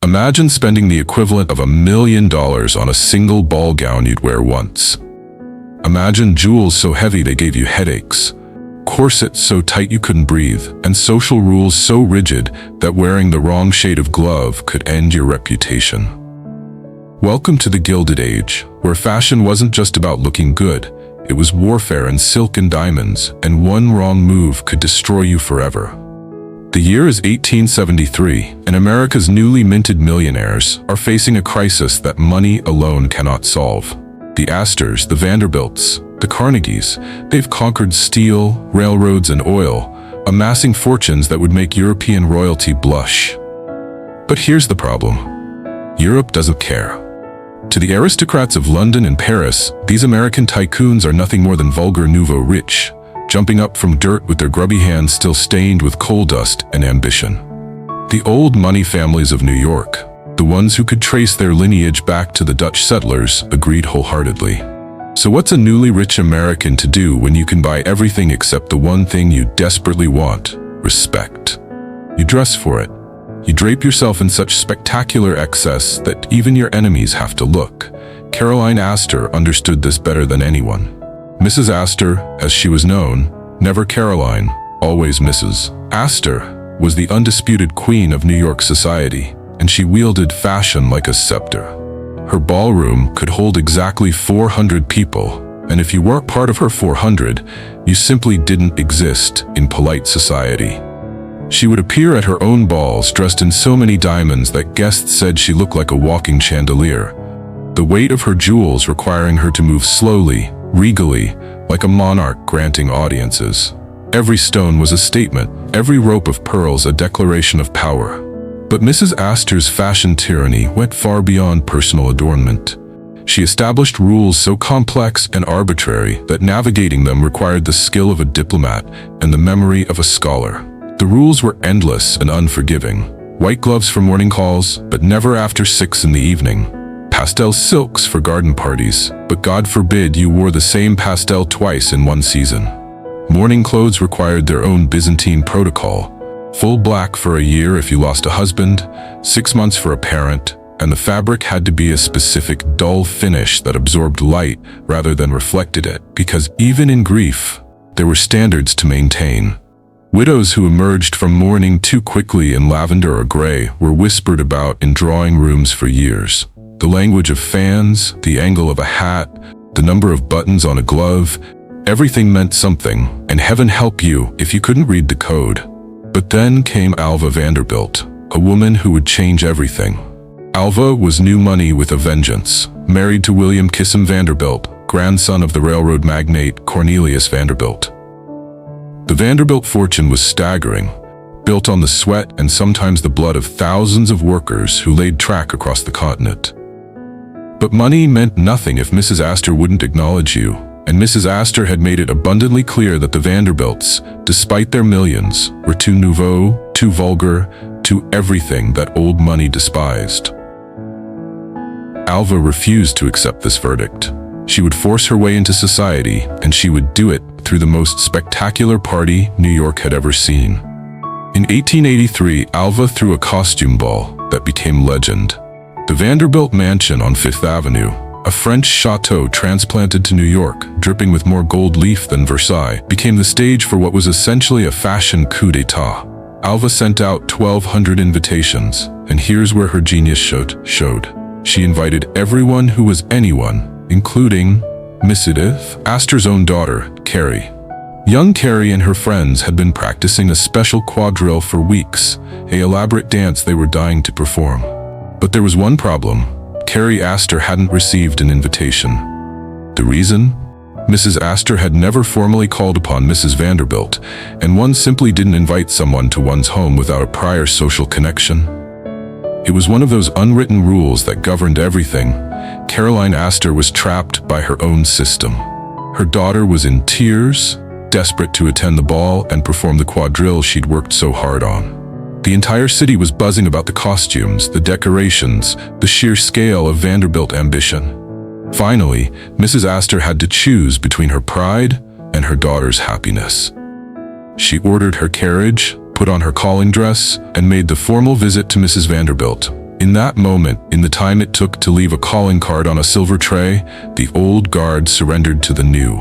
Imagine spending the equivalent of $1 million on a single ball gown you'd wear once. Imagine jewels so heavy they gave you headaches, corsets so tight you couldn't breathe, and social rules so rigid that wearing the wrong shade of glove could end your reputation. Welcome to the Gilded Age, where fashion wasn't just about looking good. It was warfare in silk and diamonds, and one wrong move could destroy you forever. The year is 1873, and America's newly minted millionaires are facing a crisis that money alone cannot solve. The Astors, the Vanderbilts, the Carnegies, they've conquered steel, railroads, and oil, amassing fortunes that would make European royalty blush. But here's the problem. Europe doesn't care. To the aristocrats of London and Paris, these American tycoons are nothing more than vulgar nouveau rich, jumping up from dirt with their grubby hands still stained with coal dust and ambition. The old money families of New York, the ones who could trace their lineage back to the Dutch settlers, agreed wholeheartedly. So what's a newly rich American to do when you can buy everything except the one thing you desperately want: respect? You dress for it. You drape yourself in such spectacular excess that even your enemies have to look. Caroline Astor understood this better than anyone. Mrs. Astor, as she was known, never Caroline, always Mrs. Astor, was the undisputed queen of New York society, and she wielded fashion like a scepter. Her ballroom could hold exactly 400 people, and if you weren't part of her 400, you simply didn't exist in polite society. She would appear at her own balls dressed in so many diamonds that guests said she looked like a walking chandelier, the weight of her jewels requiring her to move slowly, regally, like a monarch granting audiences. Every stone was a statement, every rope of pearls a declaration of power. But Mrs. Astor's fashion tyranny went far beyond personal adornment. She established rules so complex and arbitrary that navigating them required the skill of a diplomat and the memory of a scholar. The rules were endless and unforgiving. White gloves for morning calls, but never after 6 in the evening. Pastel silks for garden parties, but God forbid you wore the same pastel twice in one season. Mourning clothes required their own Byzantine protocol. Full black for a year if you lost a husband, 6 months for a parent, and the fabric had to be a specific dull finish that absorbed light rather than reflected it, because even in grief, there were standards to maintain. Widows who emerged from mourning too quickly in lavender or gray were whispered about in drawing rooms for years. The language of fans, the angle of a hat, the number of buttons on a glove, everything meant something, and heaven help you if you couldn't read the code. But then came Alva Vanderbilt, a woman who would change everything. Alva was new money with a vengeance, married to William Kissam Vanderbilt, grandson of the railroad magnate Cornelius Vanderbilt. The Vanderbilt fortune was staggering, built on the sweat and sometimes the blood of thousands of workers who laid track across the continent. But money meant nothing if Mrs. Astor wouldn't acknowledge you, and Mrs. Astor had made it abundantly clear that the Vanderbilts, despite their millions, were too nouveau, too vulgar, too everything that old money despised. Alva refused to accept this verdict. She would force her way into society, and she would do it through the most spectacular party New York had ever seen. In 1883, Alva threw a costume ball that became legend. The Vanderbilt Mansion on Fifth Avenue, a French chateau transplanted to New York, dripping with more gold leaf than Versailles, became the stage for what was essentially a fashion coup d'etat. Alva sent out 1,200 invitations, and here's where her genius showed. She invited everyone who was anyone, including Miss Edith Astor's own daughter, Carrie. Young Carrie and her friends had been practicing a special quadrille for weeks, an elaborate dance they were dying to perform. But there was one problem. Carrie Astor hadn't received an invitation. The reason? Mrs. Astor had never formally called upon Mrs. Vanderbilt, and one simply didn't invite someone to one's home without a prior social connection. It was one of those unwritten rules that governed everything. Caroline Astor was trapped by her own system. Her daughter was in tears, desperate to attend the ball and perform the quadrille she'd worked so hard on. The entire city was buzzing about the costumes, the decorations, the sheer scale of Vanderbilt ambition. Finally, Mrs. Astor had to choose between her pride and her daughter's happiness. She ordered her carriage, put on her calling dress, and made the formal visit to Mrs. Vanderbilt. In that moment, in the time it took to leave a calling card on a silver tray, the old guard surrendered to the new.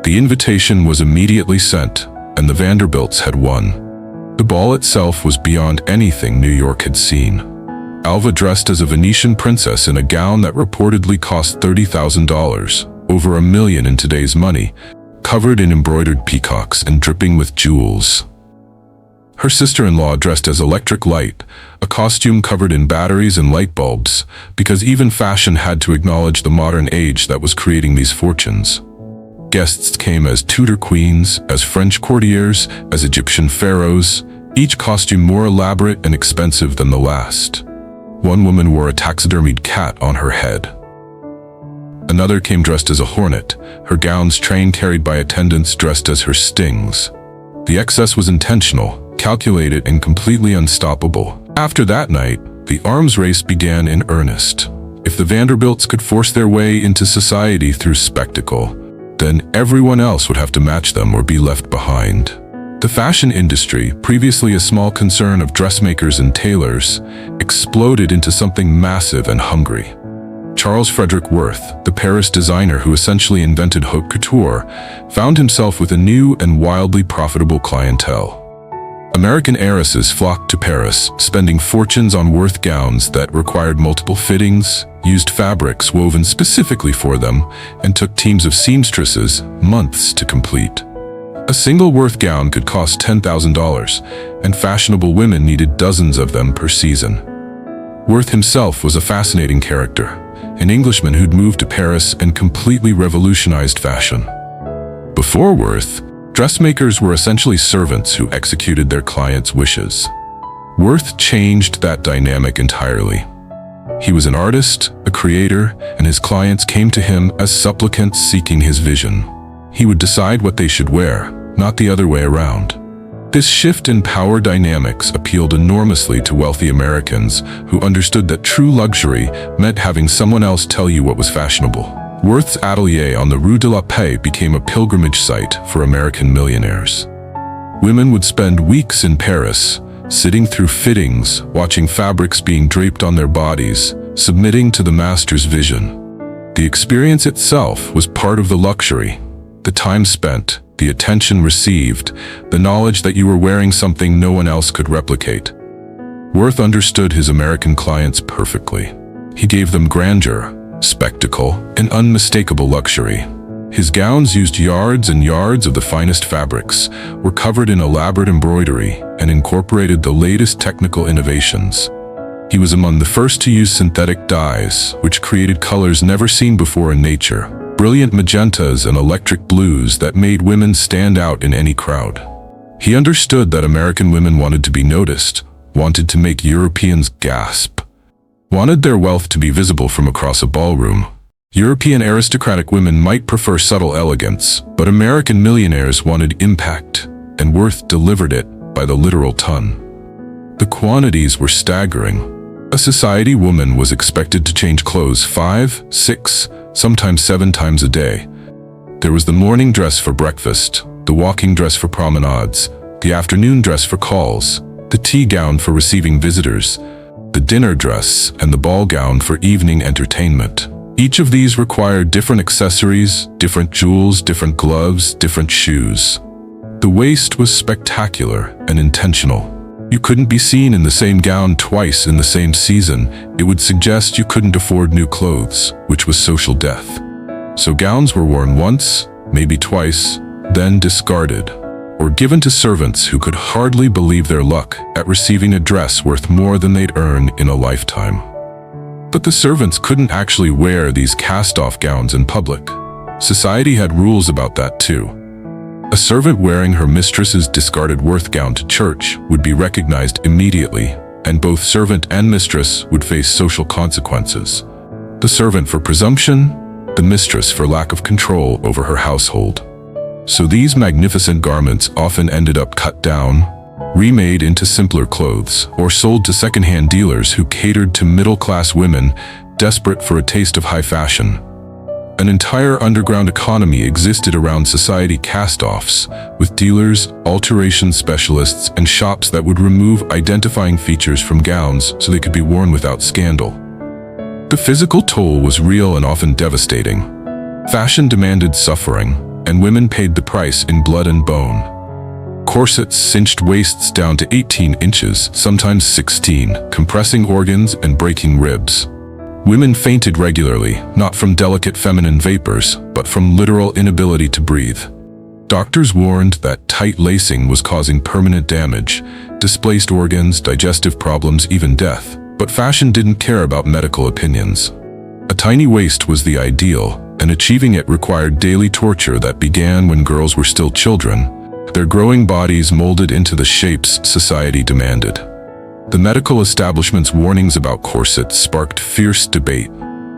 The invitation was immediately sent, and the Vanderbilts had won. The ball itself was beyond anything New York had seen. Alva dressed as a Venetian princess in a gown that reportedly cost $30,000, over $1 million in today's money, covered in embroidered peacocks and dripping with jewels. Her sister-in-law dressed as Electric Light, a costume covered in batteries and light bulbs, because even fashion had to acknowledge the modern age that was creating these fortunes. Guests came as Tudor queens, as French courtiers, as Egyptian pharaohs, each costume more elaborate and expensive than the last. One woman wore a taxidermied cat on her head. Another came dressed as a hornet, her gown's train carried by attendants dressed as her stings. The excess was intentional, calculated, and completely unstoppable. After that night, the arms race began in earnest. If the Vanderbilts could force their way into society through spectacle, then everyone else would have to match them or be left behind. The fashion industry, previously a small concern of dressmakers and tailors, exploded into something massive and hungry. Charles Frederick Worth, the Paris designer who essentially invented haute couture, found himself with a new and wildly profitable clientele. American heiresses flocked to Paris, spending fortunes on Worth gowns that required multiple fittings, used fabrics woven specifically for them, and took teams of seamstresses months to complete. A single Worth gown could cost $10,000, and fashionable women needed dozens of them per season. Worth himself was a fascinating character, an Englishman who'd moved to Paris and completely revolutionized fashion. Before Worth, dressmakers were essentially servants who executed their clients' wishes. Worth changed that dynamic entirely. He was an artist, a creator, and his clients came to him as supplicants seeking his vision. He would decide what they should wear, not the other way around. This shift in power dynamics appealed enormously to wealthy Americans who understood that true luxury meant having someone else tell you what was fashionable. Worth's atelier on the Rue de la Paix became a pilgrimage site for American millionaires. Women would spend weeks in Paris, sitting through fittings, watching fabrics being draped on their bodies, submitting to the master's vision. The experience itself was part of the luxury. The time spent, the attention received, the knowledge that you were wearing something no one else could replicate. Worth understood his American clients perfectly. He gave them grandeur, spectacle, and unmistakable luxury. His gowns used yards and yards of the finest fabrics, were covered in elaborate embroidery, and incorporated the latest technical innovations. He was among the first to use synthetic dyes, which created colors never seen before in nature, brilliant magentas and electric blues that made women stand out in any crowd. He understood that American women wanted to be noticed, wanted to make Europeans gasp, wanted their wealth to be visible from across a ballroom. European aristocratic women might prefer subtle elegance, but American millionaires wanted impact, and Worth delivered it by the literal ton. The quantities were staggering. A society woman was expected to change clothes 5, 6, sometimes 7 times a day. There was the morning dress for breakfast, the walking dress for promenades, the afternoon dress for calls, the tea gown for receiving visitors, the dinner dress, and the ball gown for evening entertainment. Each of these required different accessories, different jewels, different gloves, different shoes. The waste was spectacular and intentional. You couldn't be seen in the same gown twice in the same season. It would suggest you couldn't afford new clothes, which was social death. So gowns were worn once, maybe twice, then discarded, or given to servants who could hardly believe their luck at receiving a dress worth more than they'd earn in a lifetime. But the servants couldn't actually wear these cast-off gowns in public. Society had rules about that too. A servant wearing her mistress's discarded Worth gown to church would be recognized immediately, and both servant and mistress would face social consequences. The servant for presumption, the mistress for lack of control over her household. So these magnificent garments often ended up cut down, remade into simpler clothes, or sold to second-hand dealers who catered to middle-class women desperate for a taste of high fashion. An entire underground economy existed around society cast-offs, with dealers, alteration specialists, and shops that would remove identifying features from gowns so they could be worn without scandal. The physical toll was real and often devastating. Fashion demanded suffering, and women paid the price in blood and bone. Corsets cinched waists down to 18 inches, sometimes 16, compressing organs and breaking ribs. Women fainted regularly, not from delicate feminine vapors, but from literal inability to breathe. Doctors warned that tight lacing was causing permanent damage, displaced organs, digestive problems, even death. But fashion didn't care about medical opinions. A tiny waist was the ideal, and achieving it required daily torture that began when girls were still children, their growing bodies molded into the shapes society demanded. The medical establishment's warnings about corsets sparked fierce debate.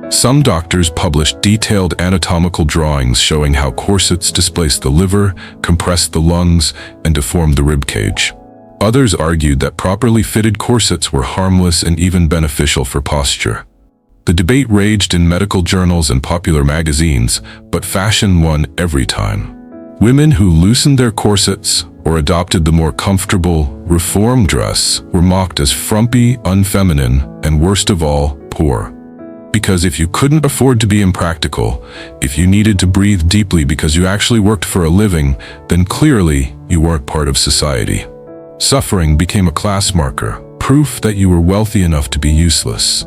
Some doctors published detailed anatomical drawings showing how corsets displaced the liver, compressed the lungs, and deformed the rib cage. Others argued that properly fitted corsets were harmless and even beneficial for posture. The debate raged in medical journals and popular magazines, but fashion won every time. Women who loosened their corsets or adopted the more comfortable, reform dress were mocked as frumpy, unfeminine, and worst of all, poor. Because if you couldn't afford to be impractical, if you needed to breathe deeply because you actually worked for a living, then clearly you weren't part of society. Suffering became a class marker, proof that you were wealthy enough to be useless.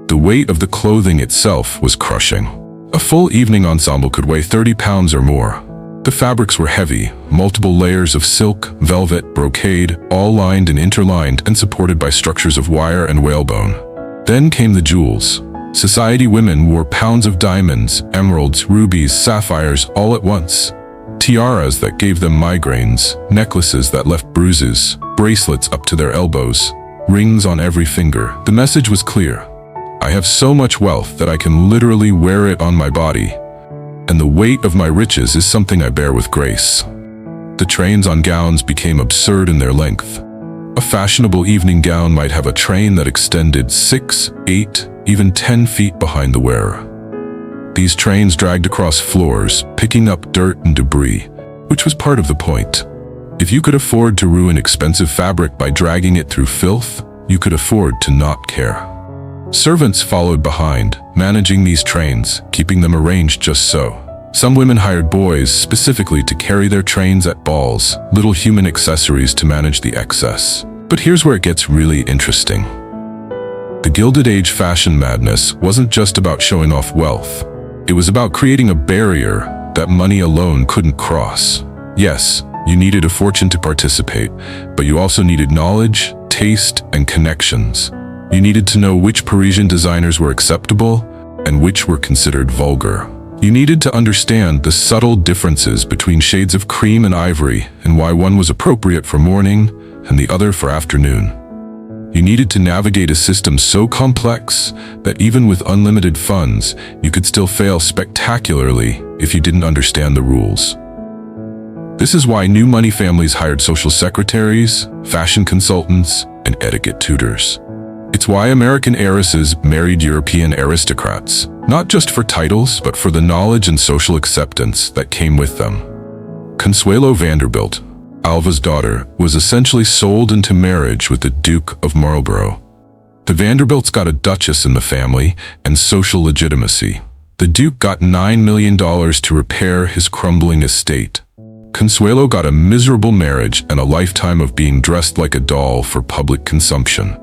The weight of the clothing itself was crushing. A full evening ensemble could weigh 30 pounds or more. The fabrics were heavy, multiple layers of silk, velvet, brocade, all lined and interlined and supported by structures of wire and whalebone. Then came the jewels. Society women wore pounds of diamonds, emeralds, rubies, sapphires all at once. Tiaras that gave them migraines, necklaces that left bruises, bracelets up to their elbows, rings on every finger. The message was clear. I have so much wealth that I can literally wear it on my body, and the weight of my riches is something I bear with grace. The trains on gowns became absurd in their length. A fashionable evening gown might have a train that extended 6, 8, even 10 feet behind the wearer. These trains dragged across floors, picking up dirt and debris, which was part of the point. If you could afford to ruin expensive fabric by dragging it through filth, you could afford to not care. Servants followed behind, managing these trains, keeping them arranged just so. Some women hired boys specifically to carry their trains at balls, little human accessories to manage the excess. But here's where it gets really interesting. The Gilded Age fashion madness wasn't just about showing off wealth. It was about creating a barrier that money alone couldn't cross. Yes, you needed a fortune to participate, but you also needed knowledge, taste, and connections. You needed to know which Parisian designers were acceptable and which were considered vulgar. You needed to understand the subtle differences between shades of cream and ivory and why one was appropriate for morning and the other for afternoon. You needed to navigate a system so complex that even with unlimited funds, you could still fail spectacularly if you didn't understand the rules. This is why new money families hired social secretaries, fashion consultants, and etiquette tutors. It's why American heiresses married European aristocrats, not just for titles, but for the knowledge and social acceptance that came with them. Consuelo Vanderbilt, Alva's daughter, was essentially sold into marriage with the Duke of Marlborough. The Vanderbilts got a duchess in the family and social legitimacy. The Duke got $9 million to repair his crumbling estate. Consuelo got a miserable marriage and a lifetime of being dressed like a doll for public consumption.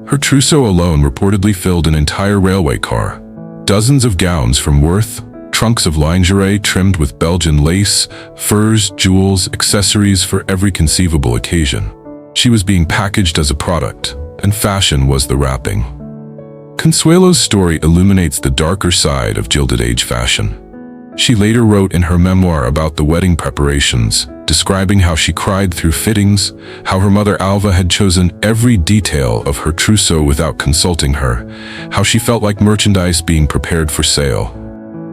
Her trousseau alone reportedly filled an entire railway car. Dozens of gowns from Worth, trunks of lingerie trimmed with Belgian lace, furs, jewels, accessories for every conceivable occasion. She was being packaged as a product, and fashion was the wrapping. Consuelo's story illuminates the darker side of Gilded Age fashion. She later wrote in her memoir about the wedding preparations, describing how she cried through fittings, how her mother Alva had chosen every detail of her trousseau without consulting her, how she felt like merchandise being prepared for sale.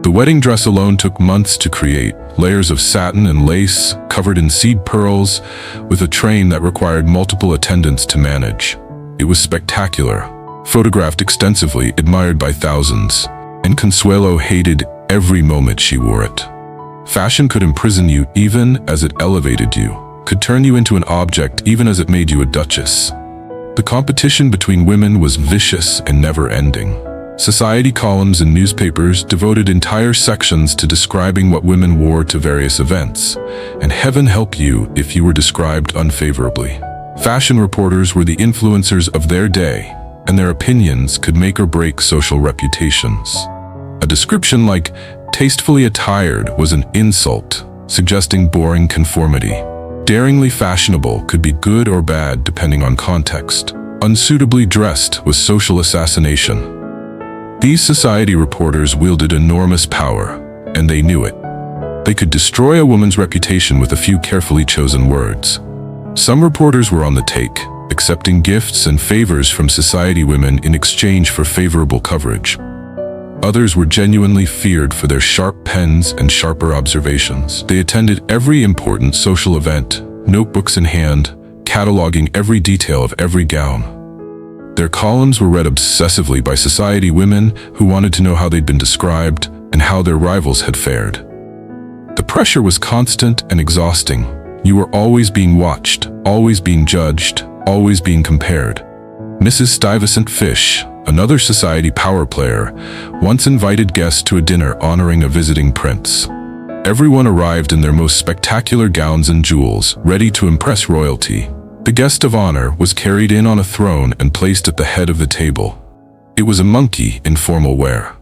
The wedding dress alone took months to create, layers of satin and lace, covered in seed pearls, with a train that required multiple attendants to manage. It was spectacular, photographed extensively, admired by thousands, and Consuelo hated every moment she wore it. Fashion could imprison you even as it elevated you, could turn you into an object even as it made you a duchess. The competition between women was vicious and never-ending. Society columns in newspapers devoted entire sections to describing what women wore to various events, and heaven help you if you were described unfavorably. Fashion reporters were the influencers of their day, and their opinions could make or break social reputations. A description like tastefully attired was an insult, suggesting boring conformity. Daringly fashionable could be good or bad depending on context. Unsuitably dressed was social assassination. These society reporters wielded enormous power, and they knew it. They could destroy a woman's reputation with a few carefully chosen words. Some reporters were on the take, accepting gifts and favors from society women in exchange for favorable coverage. Others were genuinely feared for their sharp pens and sharper observations. They attended every important social event, notebooks in hand, cataloging every detail of every gown. Their columns were read obsessively by society women who wanted to know how they'd been described and how their rivals had fared. The pressure was constant and exhausting. You were always being watched, always being judged, always being compared. Mrs. Stuyvesant Fish, another society power player, once invited guests to a dinner honoring a visiting prince. Everyone arrived in their most spectacular gowns and jewels, ready to impress royalty. The guest of honor was carried in on a throne and placed at the head of the table. It was a monkey in formal wear.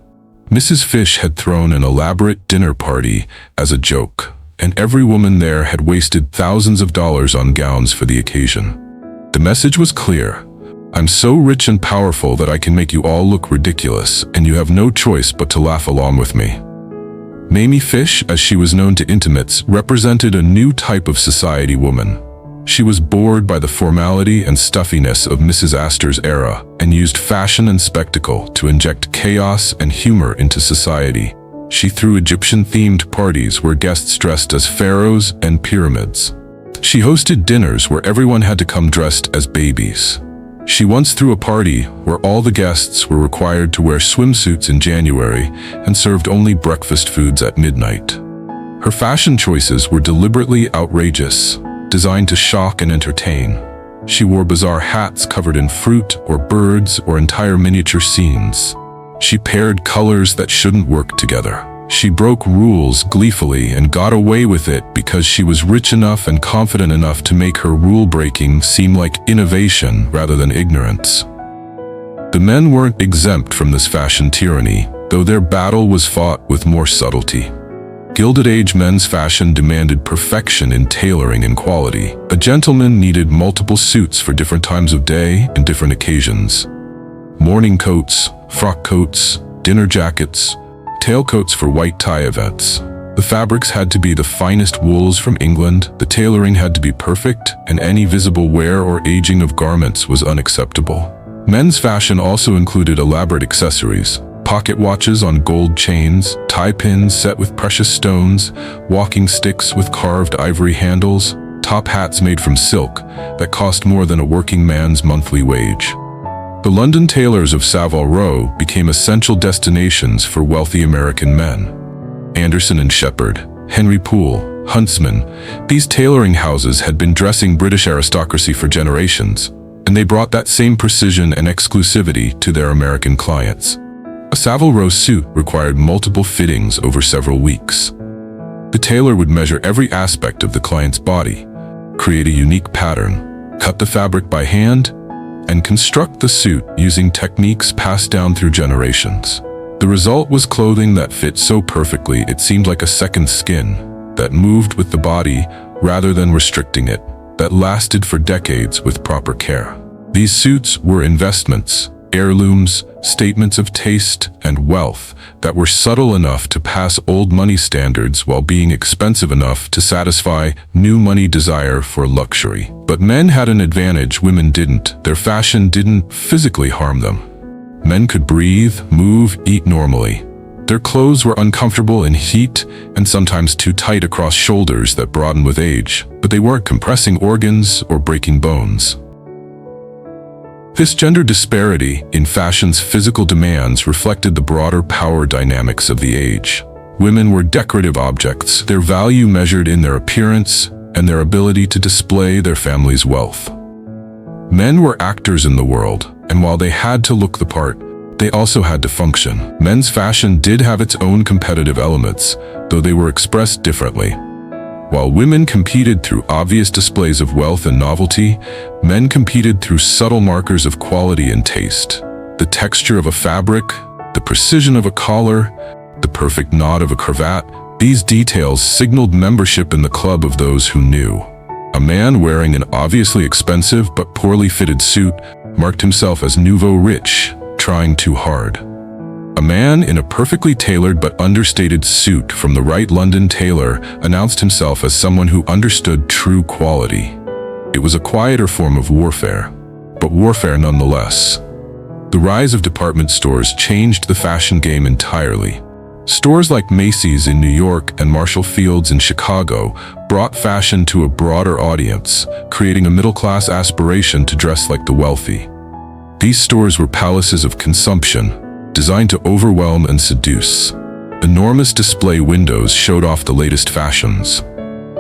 Mrs. Fish had thrown an elaborate dinner party as a joke, and every woman there had wasted thousands of dollars on gowns for the occasion. The message was clear. I'm so rich and powerful that I can make you all look ridiculous, and you have no choice but to laugh along with me. Mamie Fish, as she was known to intimates, represented a new type of society woman. She was bored by the formality and stuffiness of Mrs. Astor's era and used fashion and spectacle to inject chaos and humor into society. She threw Egyptian-themed parties where guests dressed as pharaohs and pyramids. She hosted dinners where everyone had to come dressed as babies. She once threw a party where all the guests were required to wear swimsuits in January and served only breakfast foods at midnight. Her fashion choices were deliberately outrageous, designed to shock and entertain. She wore bizarre hats covered in fruit or birds or entire miniature scenes. She paired colors that shouldn't work together. She broke rules gleefully and got away with it because she was rich enough and confident enough to make her rule-breaking seem like innovation rather than ignorance. The men weren't exempt from this fashion tyranny, though their battle was fought with more subtlety. Gilded Age men's fashion demanded perfection in tailoring and quality. A gentleman needed multiple suits for different times of day and different occasions. Morning coats, frock coats, dinner jackets, tailcoats for white tie events. The fabrics had to be the finest wools from England, the tailoring had to be perfect, and any visible wear or aging of garments was unacceptable. Men's fashion also included elaborate accessories, pocket watches on gold chains, tie pins set with precious stones, walking sticks with carved ivory handles, top hats made from silk that cost more than a working man's monthly wage. The London tailors of Savile Row became essential destinations for wealthy American men. Anderson and Shepherd, Henry Poole, Huntsman, these tailoring houses had been dressing British aristocracy for generations, and they brought that same precision and exclusivity to their American clients. A Savile Row suit required multiple fittings over several weeks. The tailor would measure every aspect of the client's body, create a unique pattern, cut the fabric by hand, and construct the suit using techniques passed down through generations. The result was clothing that fit so perfectly it seemed like a second skin, that moved with the body rather than restricting it, that lasted for decades with proper care. These suits were investments, heirlooms, statements of taste and wealth that were subtle enough to pass old money standards while being expensive enough to satisfy new money desire for luxury. But men had an advantage women didn't. Their fashion didn't physically harm them. Men could breathe, move, eat normally. Their clothes were uncomfortable in heat and sometimes too tight across shoulders that broadened with age, but they weren't compressing organs or breaking bones. This gender disparity in fashion's physical demands reflected the broader power dynamics of the age. Women were decorative objects, their value measured in their appearance and their ability to display their family's wealth. Men were actors in the world, and while they had to look the part, they also had to function. Men's fashion did have its own competitive elements, though they were expressed differently. While women competed through obvious displays of wealth and novelty, men competed through subtle markers of quality and taste. The texture of a fabric, the precision of a collar, the perfect knot of a cravat, these details signaled membership in the club of those who knew. A man wearing an obviously expensive but poorly fitted suit marked himself as nouveau rich, trying too hard. A man in a perfectly tailored but understated suit from the right London tailor announced himself as someone who understood true quality. It was a quieter form of warfare, but warfare nonetheless. The rise of department stores changed the fashion game entirely. Stores like Macy's in New York and Marshall Field's in Chicago brought fashion to a broader audience, creating a middle-class aspiration to dress like the wealthy. These stores were palaces of consumption, designed to overwhelm and seduce. Enormous display windows showed off the latest fashions.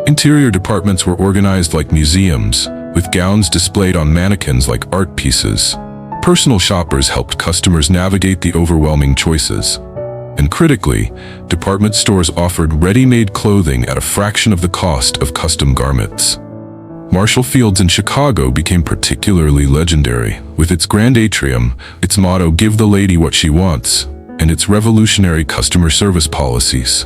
Interior departments were organized like museums, with gowns displayed on mannequins like art pieces. Personal shoppers helped customers navigate the overwhelming choices. And critically, department stores offered ready-made clothing at a fraction of the cost of custom garments. Marshall Field's in Chicago became particularly legendary, with its grand atrium, its motto "Give the lady what she wants," and its revolutionary customer service policies.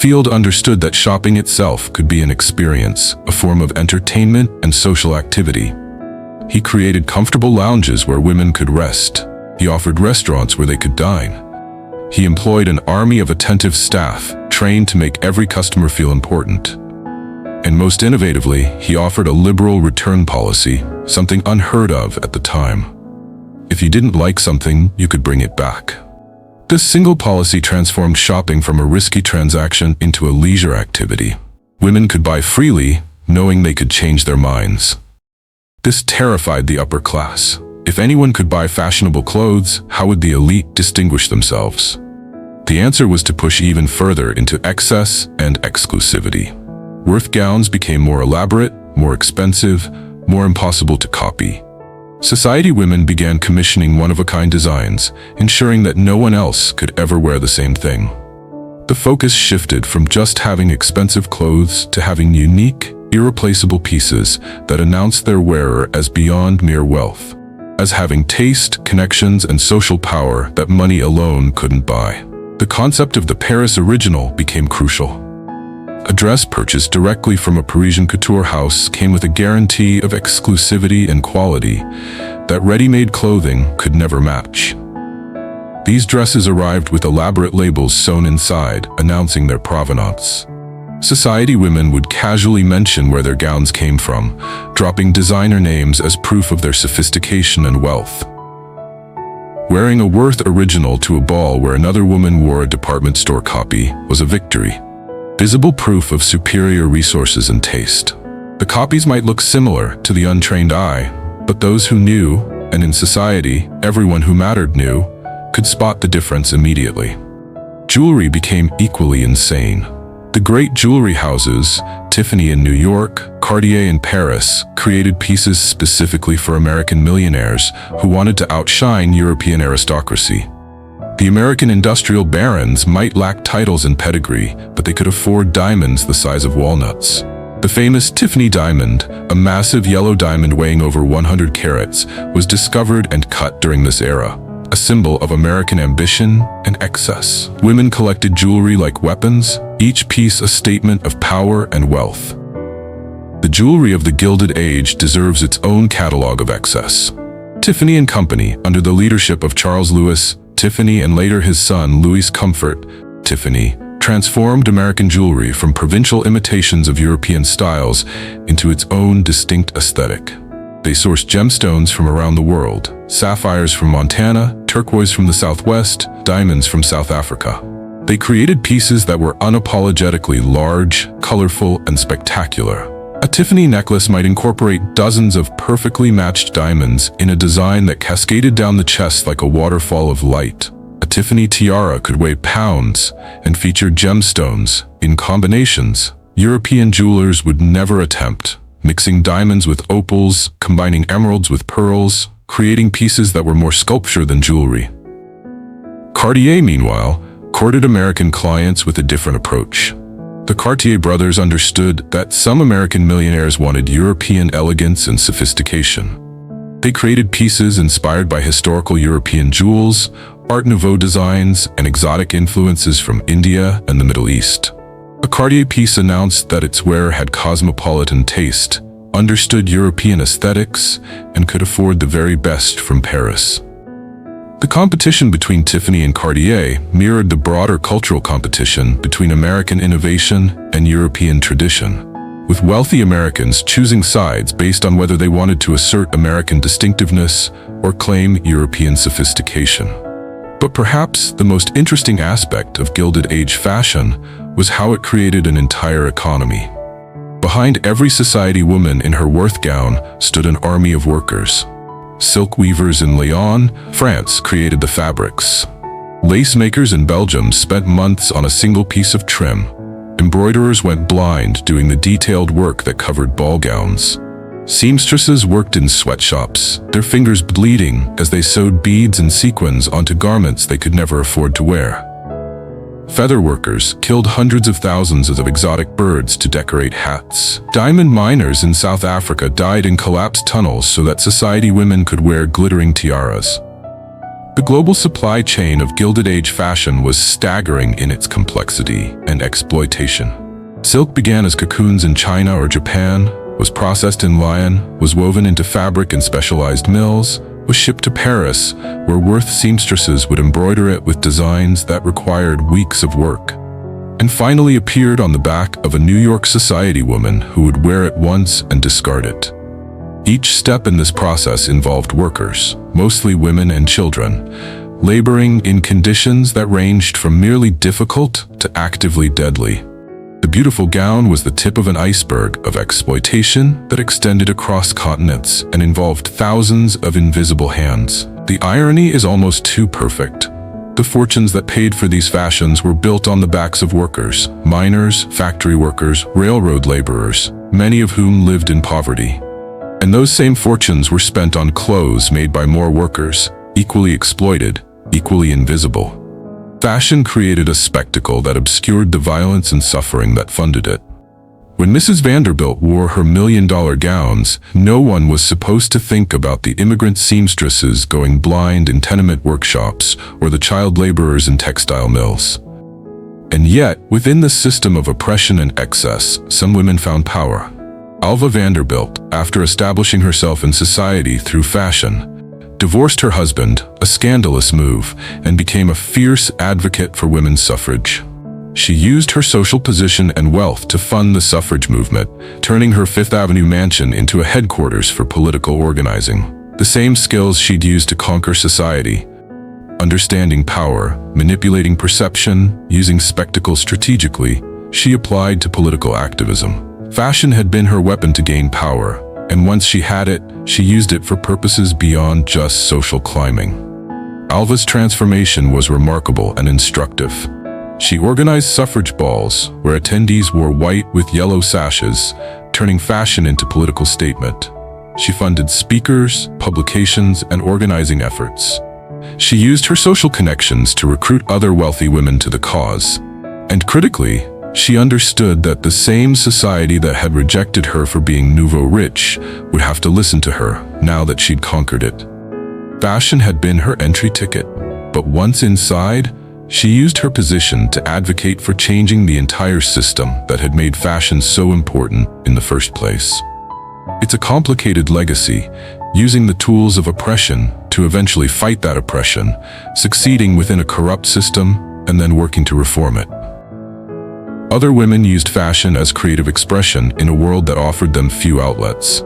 Field understood that shopping itself could be an experience, a form of entertainment and social activity. He created comfortable lounges where women could rest. He offered restaurants where they could dine. He employed an army of attentive staff, trained to make every customer feel important. And most innovatively, he offered a liberal return policy, something unheard of at the time. If you didn't like something, you could bring it back. This single policy transformed shopping from a risky transaction into a leisure activity. Women could buy freely, knowing they could change their minds. This terrified the upper class. If anyone could buy fashionable clothes, how would the elite distinguish themselves? The answer was to push even further into excess and exclusivity. Worth gowns became more elaborate, more expensive, more impossible to copy. Society women began commissioning one-of-a-kind designs, ensuring that no one else could ever wear the same thing. The focus shifted from just having expensive clothes to having unique, irreplaceable pieces that announced their wearer as beyond mere wealth, as having taste, connections, and social power that money alone couldn't buy. The concept of the Paris original became crucial. A dress purchased directly from a Parisian couture house came with a guarantee of exclusivity and quality that ready-made clothing could never match. These dresses arrived with elaborate labels sewn inside, announcing their provenance. Society women would casually mention where their gowns came from, dropping designer names as proof of their sophistication and wealth. Wearing a Worth original to a ball where another woman wore a department store copy was a victory, visible proof of superior resources and taste. The copies might look similar to the untrained eye, but those who knew, and in society, everyone who mattered knew, could spot the difference immediately. Jewelry became equally insane. The great jewelry houses, Tiffany in New York, Cartier in Paris, created pieces specifically for American millionaires who wanted to outshine European aristocracy. The American industrial barons might lack titles and pedigree, but they could afford diamonds the size of walnuts. The famous Tiffany diamond, a massive yellow diamond weighing over 100 carats, was discovered and cut during this era, a symbol of American ambition and excess. Women collected jewelry like weapons, each piece a statement of power and wealth. The jewelry of the Gilded Age deserves its own catalog of excess. Tiffany & Company, under the leadership of Charles Louis Tiffany and later his son Louis Comfort Tiffany, transformed American jewelry from provincial imitations of European styles into its own distinct aesthetic. They sourced gemstones from around the world, sapphires from Montana, turquoise from the Southwest, diamonds from South Africa. They created pieces that were unapologetically large, colorful, and spectacular. A Tiffany necklace might incorporate dozens of perfectly matched diamonds in a design that cascaded down the chest like a waterfall of light. A Tiffany tiara could weigh pounds and feature gemstones in combinations European jewelers would never attempt, mixing diamonds with opals, combining emeralds with pearls, creating pieces that were more sculpture than jewelry. Cartier, meanwhile, courted American clients with a different approach. The Cartier brothers understood that some American millionaires wanted European elegance and sophistication. They created pieces inspired by historical European jewels, Art Nouveau designs, and exotic influences from India and the Middle East. A Cartier piece announced that its wearer had cosmopolitan taste, understood European aesthetics, and could afford the very best from Paris. The competition between Tiffany and Cartier mirrored the broader cultural competition between American innovation and European tradition, with wealthy Americans choosing sides based on whether they wanted to assert American distinctiveness or claim European sophistication. But perhaps the most interesting aspect of Gilded Age fashion was how it created an entire economy. Behind every society woman in her Worth gown stood an army of workers. Silk weavers in Lyon, France created the fabrics. Lace makers in Belgium spent months on a single piece of trim. Embroiderers went blind doing the detailed work that covered ball gowns. Seamstresses worked in sweatshops, their fingers bleeding as they sewed beads and sequins onto garments they could never afford to wear. Feather workers killed hundreds of thousands of exotic birds to decorate hats. Diamond miners in South Africa died in collapsed tunnels so that society women could wear glittering tiaras. The global supply chain of Gilded Age fashion was staggering in its complexity and exploitation. Silk began as cocoons in China or Japan, was processed in Lyon, was woven into fabric in specialized mills, was shipped to Paris, where Worth seamstresses would embroider it with designs that required weeks of work, and finally appeared on the back of a New York society woman who would wear it once and discard it. Each step in this process involved workers, mostly women and children, laboring in conditions that ranged from merely difficult to actively deadly. The beautiful gown was the tip of an iceberg of exploitation that extended across continents and involved thousands of invisible hands. The irony is almost too perfect. The fortunes that paid for these fashions were built on the backs of workers, miners, factory workers, railroad laborers, many of whom lived in poverty. And those same fortunes were spent on clothes made by more workers, equally exploited, equally invisible. Fashion created a spectacle that obscured the violence and suffering that funded it. When Mrs. Vanderbilt wore her million-dollar gowns, no one was supposed to think about the immigrant seamstresses going blind in tenement workshops or the child laborers in textile mills. And yet, within the system of oppression and excess, some women found power. Alva Vanderbilt, after establishing herself in society through fashion, divorced her husband, a scandalous move, and became a fierce advocate for women's suffrage. She used her social position and wealth to fund the suffrage movement, turning her Fifth Avenue mansion into a headquarters for political organizing. The same skills she'd used to conquer society, understanding power, manipulating perception, using spectacle strategically, she applied to political activism. Fashion had been her weapon to gain power, and once she had it, she used it for purposes beyond just social climbing. Alva's transformation was remarkable and instructive. She organized suffrage balls, where attendees wore white with yellow sashes, turning fashion into political statement. She funded speakers, publications, and organizing efforts. She used her social connections to recruit other wealthy women to the cause. And critically, she understood that the same society that had rejected her for being nouveau rich would have to listen to her now that she'd conquered it. Fashion had been her entry ticket, but once inside, she used her position to advocate for changing the entire system that had made fashion so important in the first place. It's a complicated legacy, using the tools of oppression to eventually fight that oppression, succeeding within a corrupt system, and then working to reform it. Other women used fashion as creative expression in a world that offered them few outlets.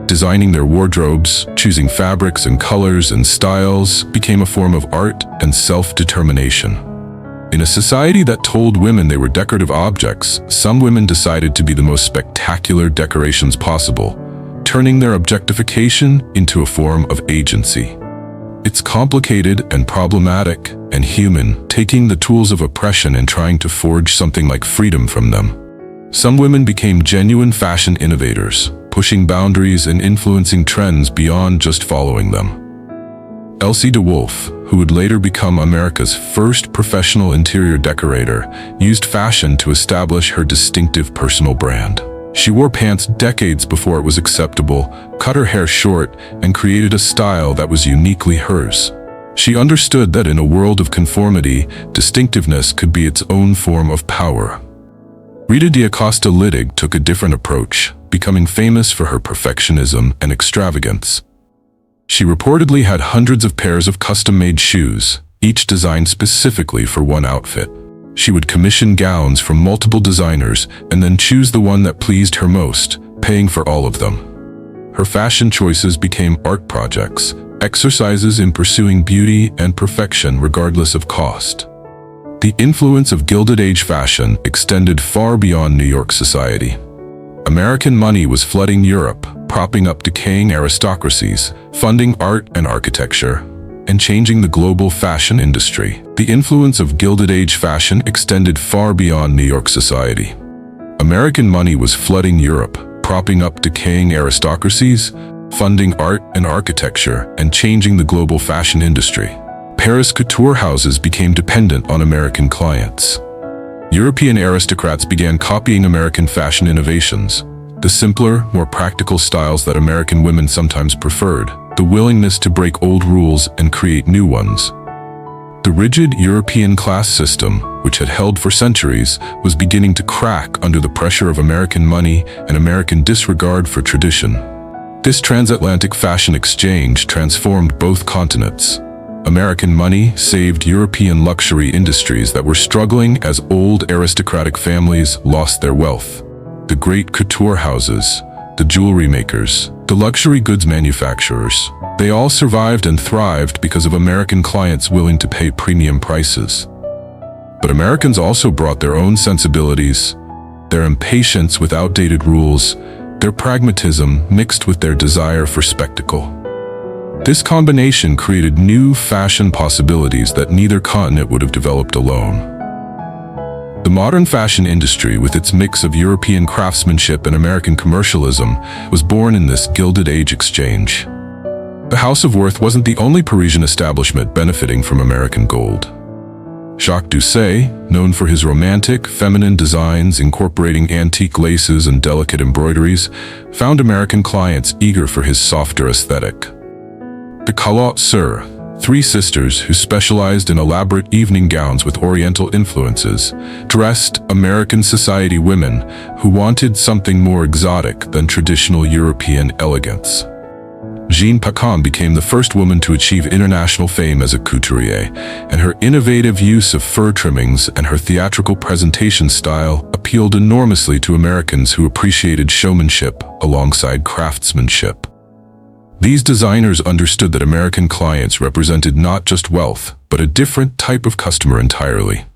Designing their wardrobes, choosing fabrics and colors and styles became a form of art and self-determination. In a society that told women they were decorative objects, some women decided to be the most spectacular decorations possible, turning their objectification into a form of agency. It's complicated and problematic and human, taking the tools of oppression and trying to forge something like freedom from them. Some women became genuine fashion innovators, pushing boundaries and influencing trends beyond just following them. Elsie de Wolfe, who would later become America's first professional interior decorator, used fashion to establish her distinctive personal brand. She wore pants decades before it was acceptable, cut her hair short, and created a style that was uniquely hers. She understood that in a world of conformity, distinctiveness could be its own form of power. Rita D'Acosta Lydig took a different approach, becoming famous for her perfectionism and extravagance. She reportedly had hundreds of pairs of custom-made shoes, each designed specifically for one outfit. She would commission gowns from multiple designers and then choose the one that pleased her most, paying for all of them. Her fashion choices became art projects, exercises in pursuing beauty and perfection regardless of cost. The influence of Gilded Age fashion extended far beyond New York society. American money was flooding Europe, propping up decaying aristocracies, funding art and architecture, and changing the global fashion industry. The influence of Gilded Age fashion extended far beyond New York society. American money was flooding Europe, propping up decaying aristocracies, funding art and architecture, and changing the global fashion industry. Paris couture houses became dependent on American clients. European aristocrats began copying American fashion innovations, the simpler, more practical styles that American women sometimes preferred, the willingness to break old rules and create new ones. The rigid European class system, which had held for centuries, was beginning to crack under the pressure of American money and American disregard for tradition. This transatlantic fashion exchange transformed both continents. American money saved European luxury industries that were struggling as old aristocratic families lost their wealth. The great couture houses, the jewelry makers, the luxury goods manufacturers, they all survived and thrived because of American clients willing to pay premium prices. But Americans also brought their own sensibilities, their impatience with outdated rules, their pragmatism mixed with their desire for spectacle. This combination created new fashion possibilities that neither continent would have developed alone. The modern fashion industry, with its mix of European craftsmanship and American commercialism, was born in this Gilded Age exchange. The House of Worth wasn't the only Parisian establishment benefiting from American gold. Jacques Doucet, known for his romantic, feminine designs incorporating antique laces and delicate embroideries, found American clients eager for his softer aesthetic. The Calotte Sœurs, three sisters who specialized in elaborate evening gowns with Oriental influences, dressed American society women who wanted something more exotic than traditional European elegance. Jeanne Pacon became the first woman to achieve international fame as a couturier, and her innovative use of fur trimmings and her theatrical presentation style appealed enormously to Americans who appreciated showmanship alongside craftsmanship. These designers understood that American clients represented not just wealth, but a different type of customer entirely.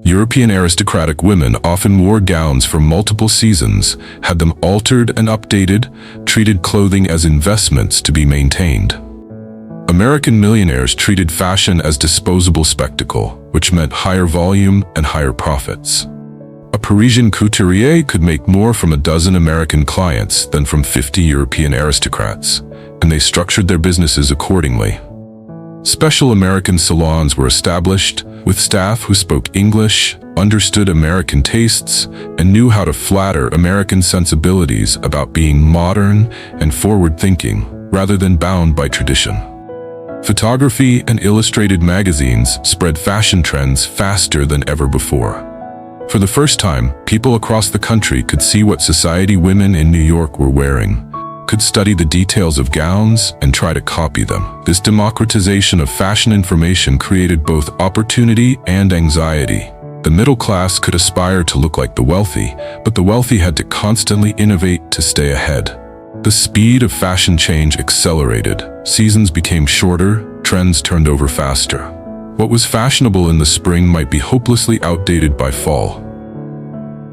European aristocratic women often wore gowns for multiple seasons, had them altered and updated, treated clothing as investments to be maintained. American millionaires treated fashion as disposable spectacle, which meant higher volume and higher profits. A Parisian couturier could make more from a dozen American clients than from 50 European aristocrats, and they structured their businesses accordingly. Special American salons were established, with staff who spoke English, understood American tastes, and knew how to flatter American sensibilities about being modern and forward-thinking, rather than bound by tradition. Photography and illustrated magazines spread fashion trends faster than ever before. For the first time, people across the country could see what society women in New York were wearing, could study the details of gowns and try to copy them. This democratization of fashion information created both opportunity and anxiety. The middle class could aspire to look like the wealthy, but the wealthy had to constantly innovate to stay ahead. The speed of fashion change accelerated. Seasons became shorter, trends turned over faster. What was fashionable in the spring might be hopelessly outdated by fall.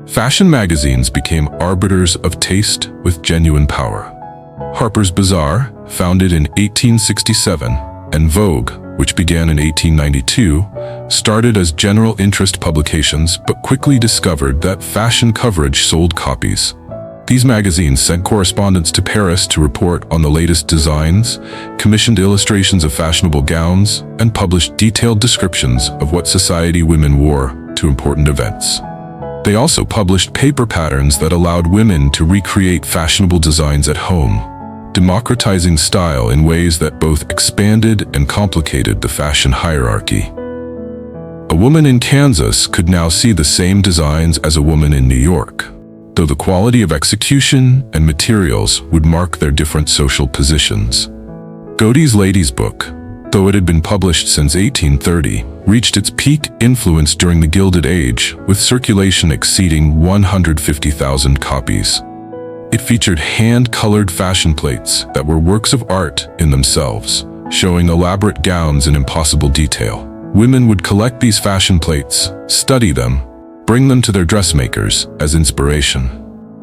Fashion magazines became arbiters of taste with genuine power. Harper's Bazaar, founded in 1867, and Vogue, which began in 1892, started as general interest publications but quickly discovered that fashion coverage sold copies. These magazines sent correspondents to Paris to report on the latest designs, commissioned illustrations of fashionable gowns, and published detailed descriptions of what society women wore to important events. They also published paper patterns that allowed women to recreate fashionable designs at home, democratizing style in ways that both expanded and complicated the fashion hierarchy. A woman in Kansas could now see the same designs as a woman in New York, though the quality of execution and materials would mark their different social positions. Godey's Ladies' Book, though it had been published since 1830, reached its peak influence during the Gilded Age, with circulation exceeding 150,000 copies. It featured hand-colored fashion plates that were works of art in themselves, showing elaborate gowns in impossible detail. Women would collect these fashion plates, study them, bring them to their dressmakers as inspiration.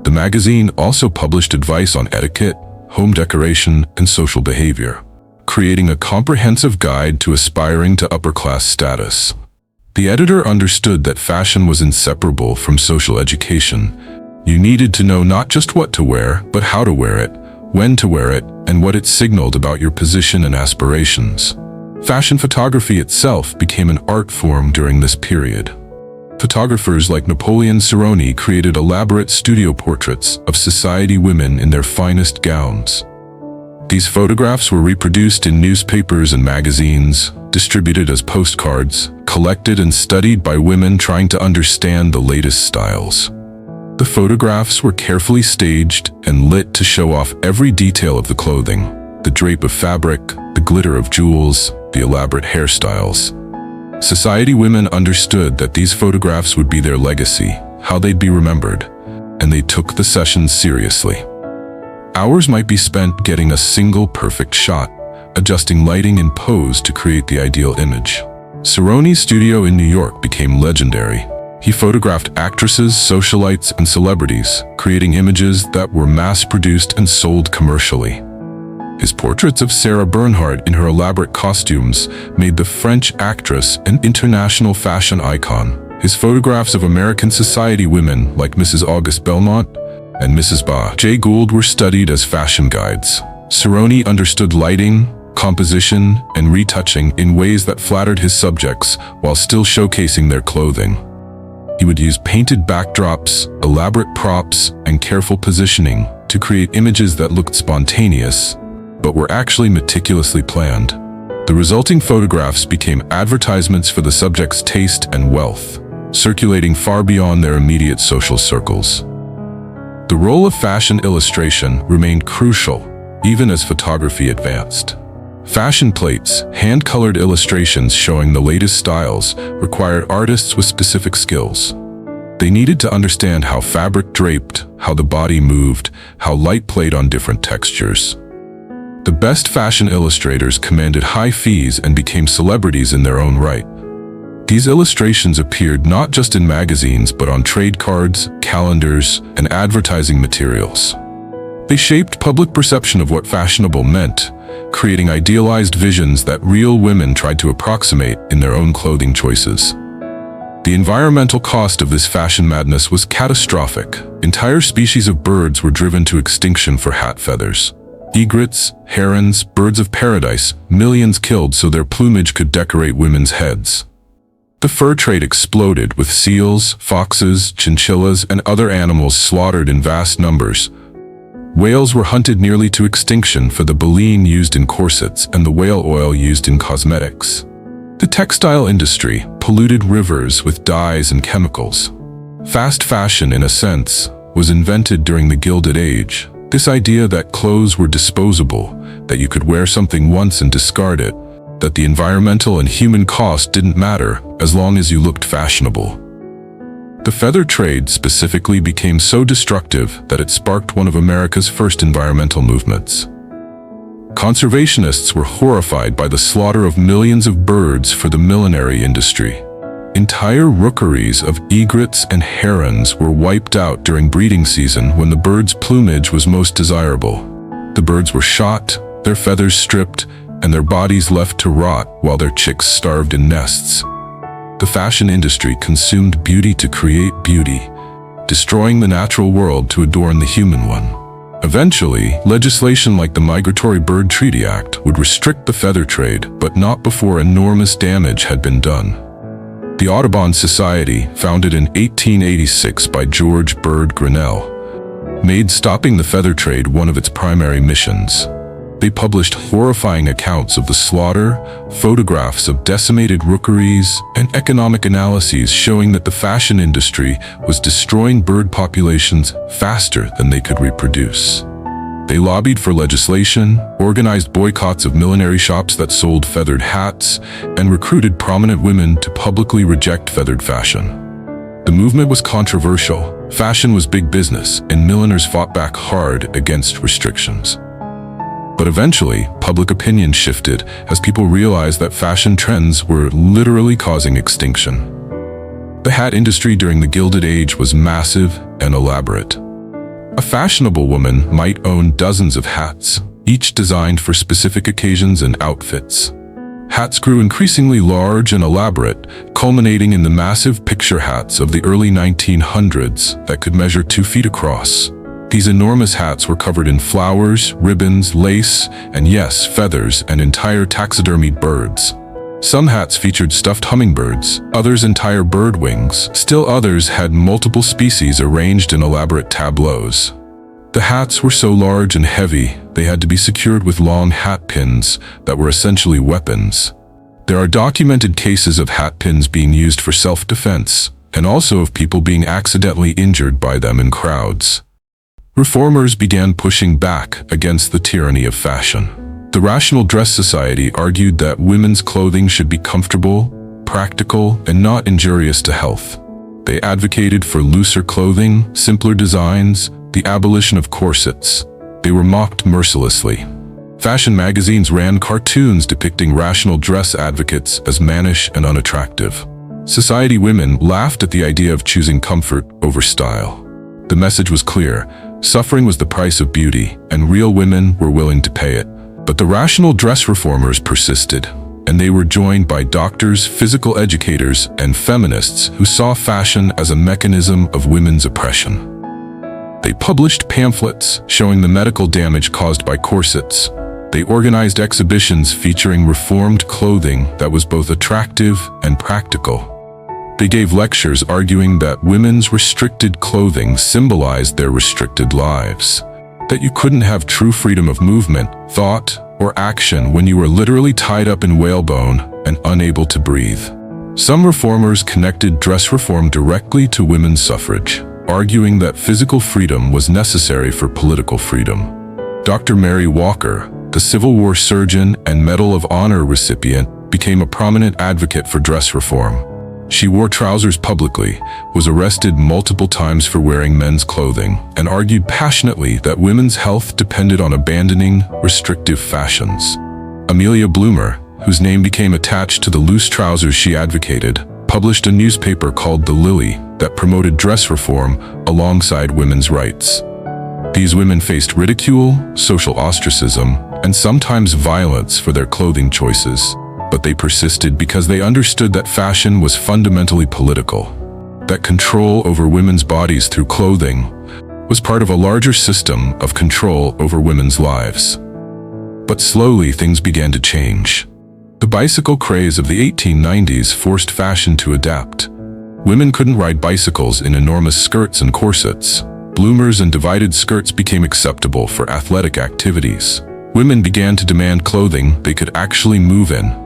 The magazine also published advice on etiquette, home decoration, and social behavior, creating a comprehensive guide to aspiring to upper-class status. The editor understood that fashion was inseparable from social education. You needed to know not just what to wear, but how to wear it, when to wear it, and what it signaled about your position and aspirations. Fashion photography itself became an art form during this period. Photographers like Napoleon Cerrone created elaborate studio portraits of society women in their finest gowns. These photographs were reproduced in newspapers and magazines, distributed as postcards, collected and studied by women trying to understand the latest styles. The photographs were carefully staged and lit to show off every detail of the clothing, the drape of fabric, the glitter of jewels, the elaborate hairstyles. Society women understood that these photographs would be their legacy, how they'd be remembered, and they took the sessions seriously. Hours might be spent getting a single perfect shot, adjusting lighting and pose to create the ideal image. Cerrone's studio in New York became legendary. He photographed actresses, socialites, and celebrities, creating images that were mass-produced and sold commercially. His portraits of Sarah Bernhardt in her elaborate costumes made the French actress an international fashion icon. His photographs of American society women like Mrs. Auguste Belmont and Mrs. Ba J. Gould were studied as fashion guides. Cerrone understood lighting, composition, and retouching in ways that flattered his subjects while still showcasing their clothing. He would use painted backdrops, elaborate props, and careful positioning to create images that looked spontaneous, but were actually meticulously planned. The resulting photographs became advertisements for the subject's taste and wealth, circulating far beyond their immediate social circles. The role of fashion illustration remained crucial, even as photography advanced. Fashion plates, hand-colored illustrations showing the latest styles, required artists with specific skills. They needed to understand how fabric draped, how the body moved, how light played on different textures. The best fashion illustrators commanded high fees and became celebrities in their own right. These illustrations appeared not just in magazines but on trade cards, calendars, and advertising materials. They shaped public perception of what fashionable meant, creating idealized visions that real women tried to approximate in their own clothing choices. The environmental cost of this fashion madness was catastrophic. Entire species of birds were driven to extinction for hat feathers. Egrets, herons, birds of paradise, millions killed so their plumage could decorate women's heads. The fur trade exploded, with seals, foxes, chinchillas, and other animals slaughtered in vast numbers. Whales were hunted nearly to extinction for the baleen used in corsets and the whale oil used in cosmetics. The textile industry polluted rivers with dyes and chemicals. Fast fashion, in a sense, was invented during the Gilded Age. This idea that clothes were disposable, that you could wear something once and discard it, that the environmental and human cost didn't matter as long as you looked fashionable. The feather trade specifically became so destructive that it sparked one of America's first environmental movements. Conservationists were horrified by the slaughter of millions of birds for the millinery industry. Entire rookeries of egrets and herons were wiped out during breeding season when the bird's plumage was most desirable. The birds were shot, their feathers stripped, and their bodies left to rot while their chicks starved in nests. The fashion industry consumed beauty to create beauty, destroying the natural world to adorn the human one. Eventually, legislation like the Migratory Bird Treaty Act would restrict the feather trade, but not before enormous damage had been done. The Audubon Society, founded in 1886 by George Bird Grinnell, made stopping the feather trade one of its primary missions. They published horrifying accounts of the slaughter, photographs of decimated rookeries, and economic analyses showing that the fashion industry was destroying bird populations faster than they could reproduce. They lobbied for legislation, organized boycotts of millinery shops that sold feathered hats, and recruited prominent women to publicly reject feathered fashion. The movement was controversial, fashion was big business, and milliners fought back hard against restrictions. But eventually, public opinion shifted as people realized that fashion trends were literally causing extinction. The hat industry during the Gilded Age was massive and elaborate. A fashionable woman might own dozens of hats, each designed for specific occasions and outfits. Hats grew increasingly large and elaborate, culminating in the massive picture hats of the early 1900s that could measure 2 feet across. These enormous hats were covered in flowers, ribbons, lace, and yes, feathers and entire taxidermied birds. Some hats featured stuffed hummingbirds, others entire bird wings, still others had multiple species arranged in elaborate tableaus. The hats were so large and heavy, they had to be secured with long hat pins that were essentially weapons. There are documented cases of hat pins being used for self-defense, and also of people being accidentally injured by them in crowds. Reformers began pushing back against the tyranny of fashion. The Rational Dress Society argued that women's clothing should be comfortable, practical, and not injurious to health. They advocated for looser clothing, simpler designs, the abolition of corsets. They were mocked mercilessly. Fashion magazines ran cartoons depicting rational dress advocates as mannish and unattractive. Society women laughed at the idea of choosing comfort over style. The message was clear: suffering was the price of beauty, and real women were willing to pay it. But the rational dress reformers persisted, and they were joined by doctors, physical educators, and feminists who saw fashion as a mechanism of women's oppression. They published pamphlets showing the medical damage caused by corsets. They organized exhibitions featuring reformed clothing that was both attractive and practical. They gave lectures arguing that women's restricted clothing symbolized their restricted lives, that you couldn't have true freedom of movement, thought, or action when you were literally tied up in whalebone and unable to breathe. Some reformers connected dress reform directly to women's suffrage, arguing that physical freedom was necessary for political freedom. Dr. Mary Walker, the Civil War surgeon and Medal of Honor recipient, became a prominent advocate for dress reform. She wore trousers publicly, was arrested multiple times for wearing men's clothing, and argued passionately that women's health depended on abandoning restrictive fashions. Amelia Bloomer, whose name became attached to the loose trousers she advocated, published a newspaper called The Lily that promoted dress reform alongside women's rights. These women faced ridicule, social ostracism, and sometimes violence for their clothing choices. But they persisted because they understood that fashion was fundamentally political, that control over women's bodies through clothing was part of a larger system of control over women's lives. But slowly things began to change. The bicycle craze of the 1890s forced fashion to adapt. Women couldn't ride bicycles in enormous skirts and corsets. Bloomers and divided skirts became acceptable for athletic activities. Women began to demand clothing they could actually move in.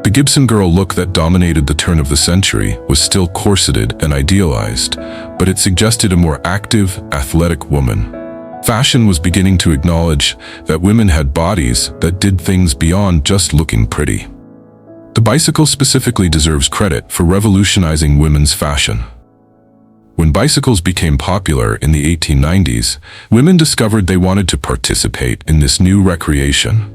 The Gibson girl look that dominated the turn of the century was still corseted and idealized, but it suggested a more active, athletic woman. Fashion was beginning to acknowledge that women had bodies that did things beyond just looking pretty. The bicycle specifically deserves credit for revolutionizing women's fashion. When bicycles became popular in the 1890s, women discovered they wanted to participate in this new recreation.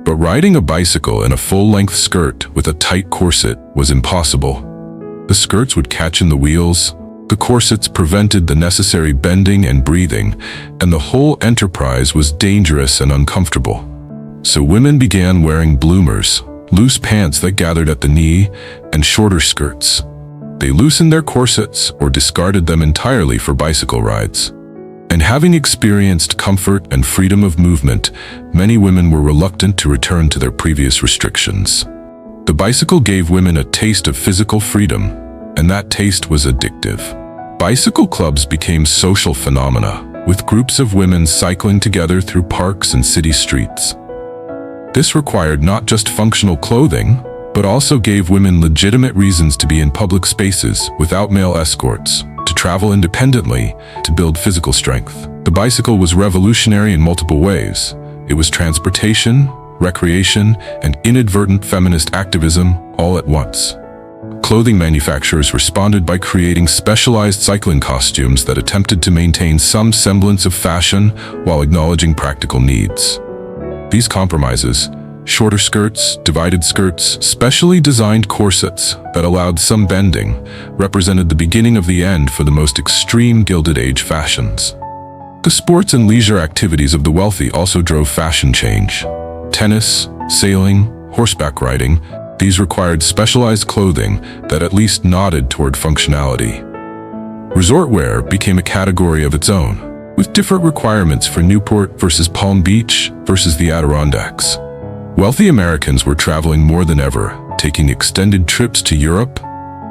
But riding a bicycle in a full-length skirt with a tight corset was impossible. The skirts would catch in the wheels, the corsets prevented the necessary bending and breathing, and the whole enterprise was dangerous and uncomfortable. So women began wearing bloomers, loose pants that gathered at the knee, and shorter skirts. They loosened their corsets or discarded them entirely for bicycle rides. And having experienced comfort and freedom of movement, many women were reluctant to return to their previous restrictions. The bicycle gave women a taste of physical freedom, and that taste was addictive. Bicycle clubs became social phenomena, with groups of women cycling together through parks and city streets. This required not just functional clothing, but also gave women legitimate reasons to be in public spaces without male escorts, to travel independently, to build physical strength. The bicycle was revolutionary in multiple ways. It was transportation, recreation, and inadvertent feminist activism all at once. Clothing manufacturers responded by creating specialized cycling costumes that attempted to maintain some semblance of fashion while acknowledging practical needs. These compromises, shorter skirts, divided skirts, specially designed corsets that allowed some bending, represented the beginning of the end for the most extreme Gilded Age fashions. The sports and leisure activities of the wealthy also drove fashion change. Tennis, sailing, horseback riding, these required specialized clothing that at least nodded toward functionality. Resort wear became a category of its own, with different requirements for Newport versus Palm Beach versus the Adirondacks. Wealthy Americans were traveling more than ever, taking extended trips to Europe,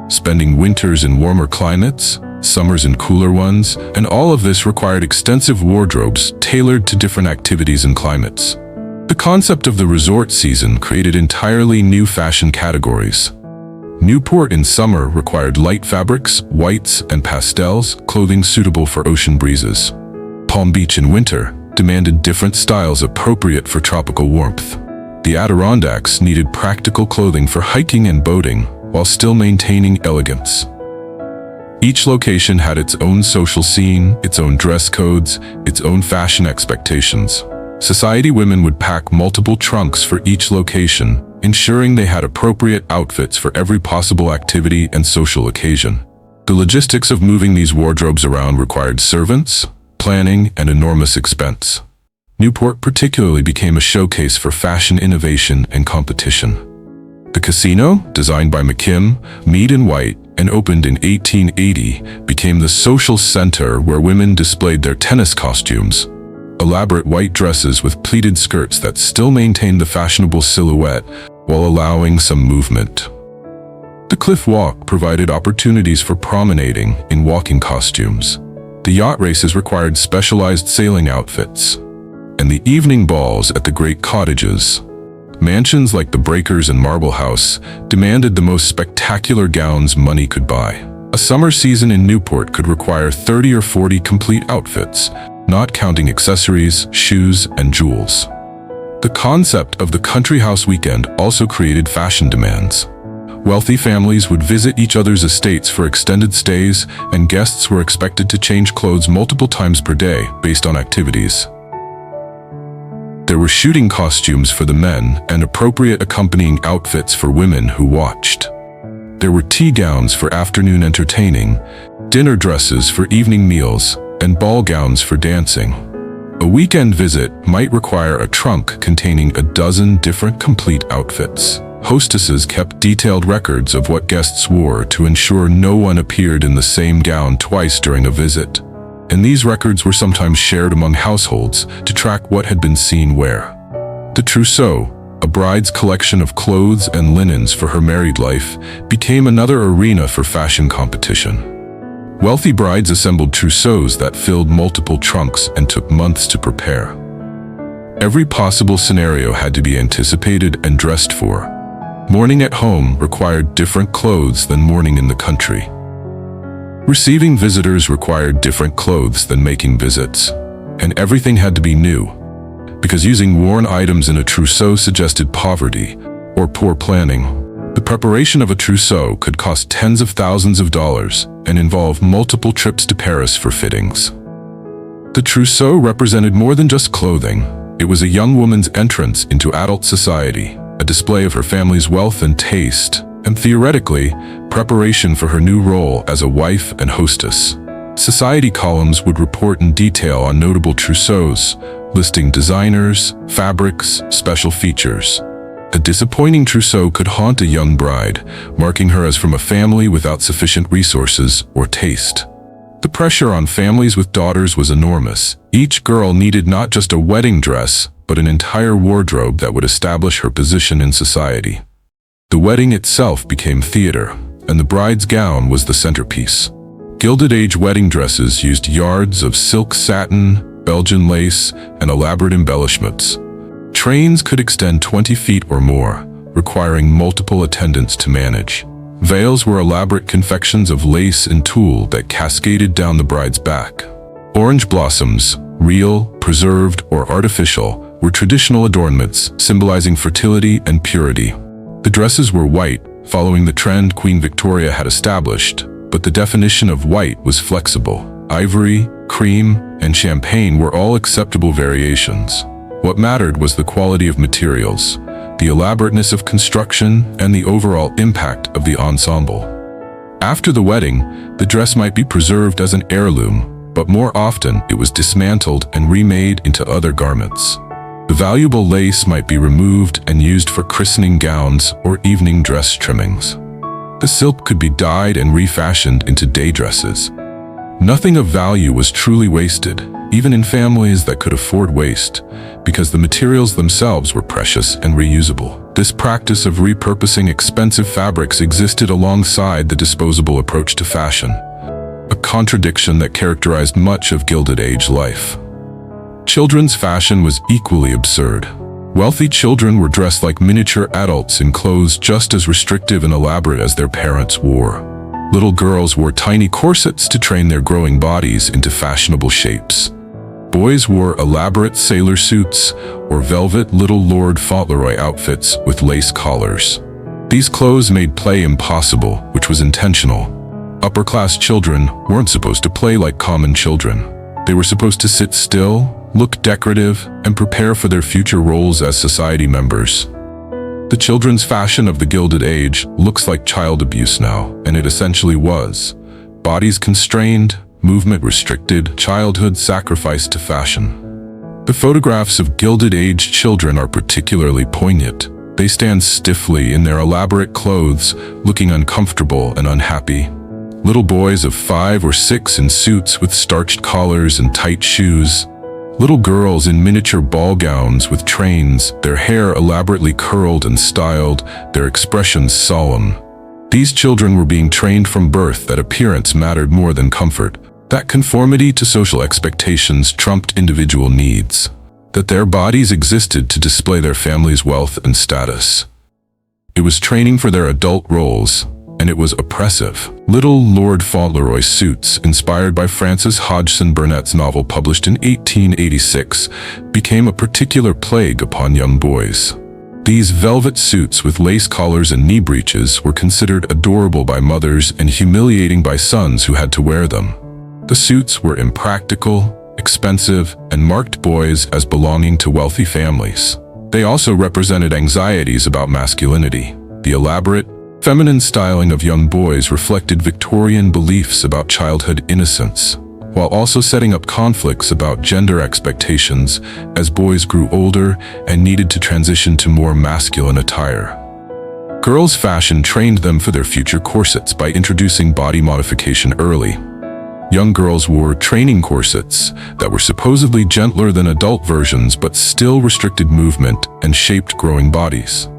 spending winters in warmer climates, summers in cooler ones, and all of this required extensive wardrobes tailored to different activities and climates. The concept of the resort season created entirely new fashion categories. Newport in summer required light fabrics, whites, and pastels, clothing suitable for ocean breezes. Palm Beach in winter demanded different styles appropriate for tropical warmth. The Adirondacks needed practical clothing for hiking and boating, while still maintaining elegance. Each location had its own social scene, its own dress codes, its own fashion expectations. Society women would pack multiple trunks for each location, ensuring they had appropriate outfits for every possible activity and social occasion. The logistics of moving these wardrobes around required servants, planning, and enormous expense. Newport particularly became a showcase for fashion innovation and competition. The casino, designed by McKim, Mead & White, and opened in 1880, became the social center where women displayed their tennis costumes, elaborate white dresses with pleated skirts that still maintained the fashionable silhouette while allowing some movement. The Cliff Walk provided opportunities for promenading in walking costumes. The yacht races required specialized sailing outfits. And the evening balls at the great cottages, mansions like the Breakers and Marble House, demanded the most spectacular gowns money could buy. A summer season in Newport could require 30 or 40 complete outfits, not counting accessories, shoes, and jewels. The concept of the country house weekend also created fashion demands. Wealthy families would visit each other's estates for extended stays, and guests were expected to change clothes multiple times per day based on activities. There were shooting costumes for the men and appropriate accompanying outfits for women who watched. There were tea gowns for afternoon entertaining, dinner dresses for evening meals, and ball gowns for dancing. A weekend visit might require a trunk containing a dozen different complete outfits. Hostesses kept detailed records of what guests wore to ensure no one appeared in the same gown twice during a visit. And these records were sometimes shared among households to track what had been seen where. The trousseau, a bride's collection of clothes and linens for her married life, became another arena for fashion competition. Wealthy brides assembled trousseaux that filled multiple trunks and took months to prepare. Every possible scenario had to be anticipated and dressed for. Mourning at home required different clothes than mourning in the country. Receiving visitors required different clothes than making visits, and everything had to be new, because using worn items in a trousseau suggested poverty or poor planning. The preparation of a trousseau could cost tens of thousands of dollars and involve multiple trips to Paris for fittings. The trousseau represented more than just clothing. It was a young woman's entrance into adult society, a display of her family's wealth and taste, and theoretically, preparation for her new role as a wife and hostess. Society columns would report in detail on notable trousseaux, listing designers, fabrics, special features. A disappointing trousseau could haunt a young bride, marking her as from a family without sufficient resources or taste. The pressure on families with daughters was enormous. Each girl needed not just a wedding dress, but an entire wardrobe that would establish her position in society. The wedding itself became theater, and the bride's gown was the centerpiece. Gilded Age wedding dresses used yards of silk satin, Belgian lace, and elaborate embellishments. Trains could extend 20 feet or more, requiring multiple attendants to manage. Veils were elaborate confections of lace and tulle that cascaded down the bride's back. Orange blossoms, real, preserved, or artificial, were traditional adornments symbolizing fertility and purity. The dresses were white, following the trend Queen Victoria had established, but the definition of white was flexible. Ivory, cream, and champagne were all acceptable variations. What mattered was the quality of materials, the elaborateness of construction, and the overall impact of the ensemble. After the wedding, the dress might be preserved as an heirloom, but more often it was dismantled and remade into other garments. The valuable lace might be removed and used for christening gowns or evening dress trimmings. The silk could be dyed and refashioned into day dresses. Nothing of value was truly wasted, even in families that could afford waste, because the materials themselves were precious and reusable. This practice of repurposing expensive fabrics existed alongside the disposable approach to fashion, a contradiction that characterized much of Gilded Age life. Children's fashion was equally absurd. Wealthy children were dressed like miniature adults in clothes just as restrictive and elaborate as their parents wore. Little girls wore tiny corsets to train their growing bodies into fashionable shapes. Boys wore elaborate sailor suits or velvet Little Lord Fauntleroy outfits with lace collars. These clothes made play impossible, which was intentional. Upper-class children weren't supposed to play like common children. They were supposed to sit still, look decorative, and prepare for their future roles as society members. The children's fashion of the Gilded Age looks like child abuse now, and it essentially was. Bodies constrained, movement restricted, childhood sacrificed to fashion. The photographs of Gilded Age children are particularly poignant. They stand stiffly in their elaborate clothes, looking uncomfortable and unhappy. Little boys of 5 or 6 in suits with starched collars and tight shoes. Little girls in miniature ball gowns with trains, their hair elaborately curled and styled, their expressions solemn. These children were being trained from birth that appearance mattered more than comfort, that conformity to social expectations trumped individual needs, that their bodies existed to display their family's wealth and status. It was training for their adult roles, and it was oppressive. Little Lord Fauntleroy suits, inspired by Frances Hodgson Burnett's novel published in 1886, became a particular plague upon young boys. These velvet suits with lace collars and knee breeches were considered adorable by mothers and humiliating by sons who had to wear them. The suits were impractical, expensive, and marked boys as belonging to wealthy families. They also represented anxieties about masculinity. The elaborate, feminine styling of young boys reflected Victorian beliefs about childhood innocence, while also setting up conflicts about gender expectations as boys grew older and needed to transition to more masculine attire. Girls' fashion trained them for their future corsets by introducing body modification early. Young girls wore training corsets that were supposedly gentler than adult versions but still restricted movement and shaped growing bodies.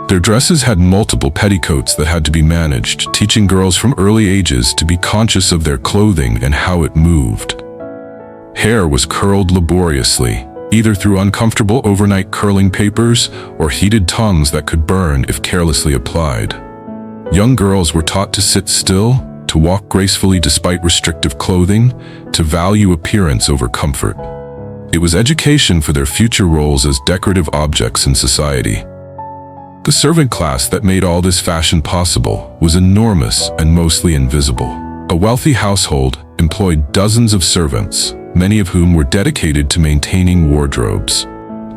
Their dresses had multiple petticoats that had to be managed, teaching girls from early ages to be conscious of their clothing and how it moved. Hair was curled laboriously, either through uncomfortable overnight curling papers or heated tongues that could burn if carelessly applied. Young girls were taught to sit still, to walk gracefully despite restrictive clothing, to value appearance over comfort. It was education for their future roles as decorative objects in society. The servant class that made all this fashion possible was enormous and mostly invisible. A wealthy household employed dozens of servants, many of whom were dedicated to maintaining wardrobes.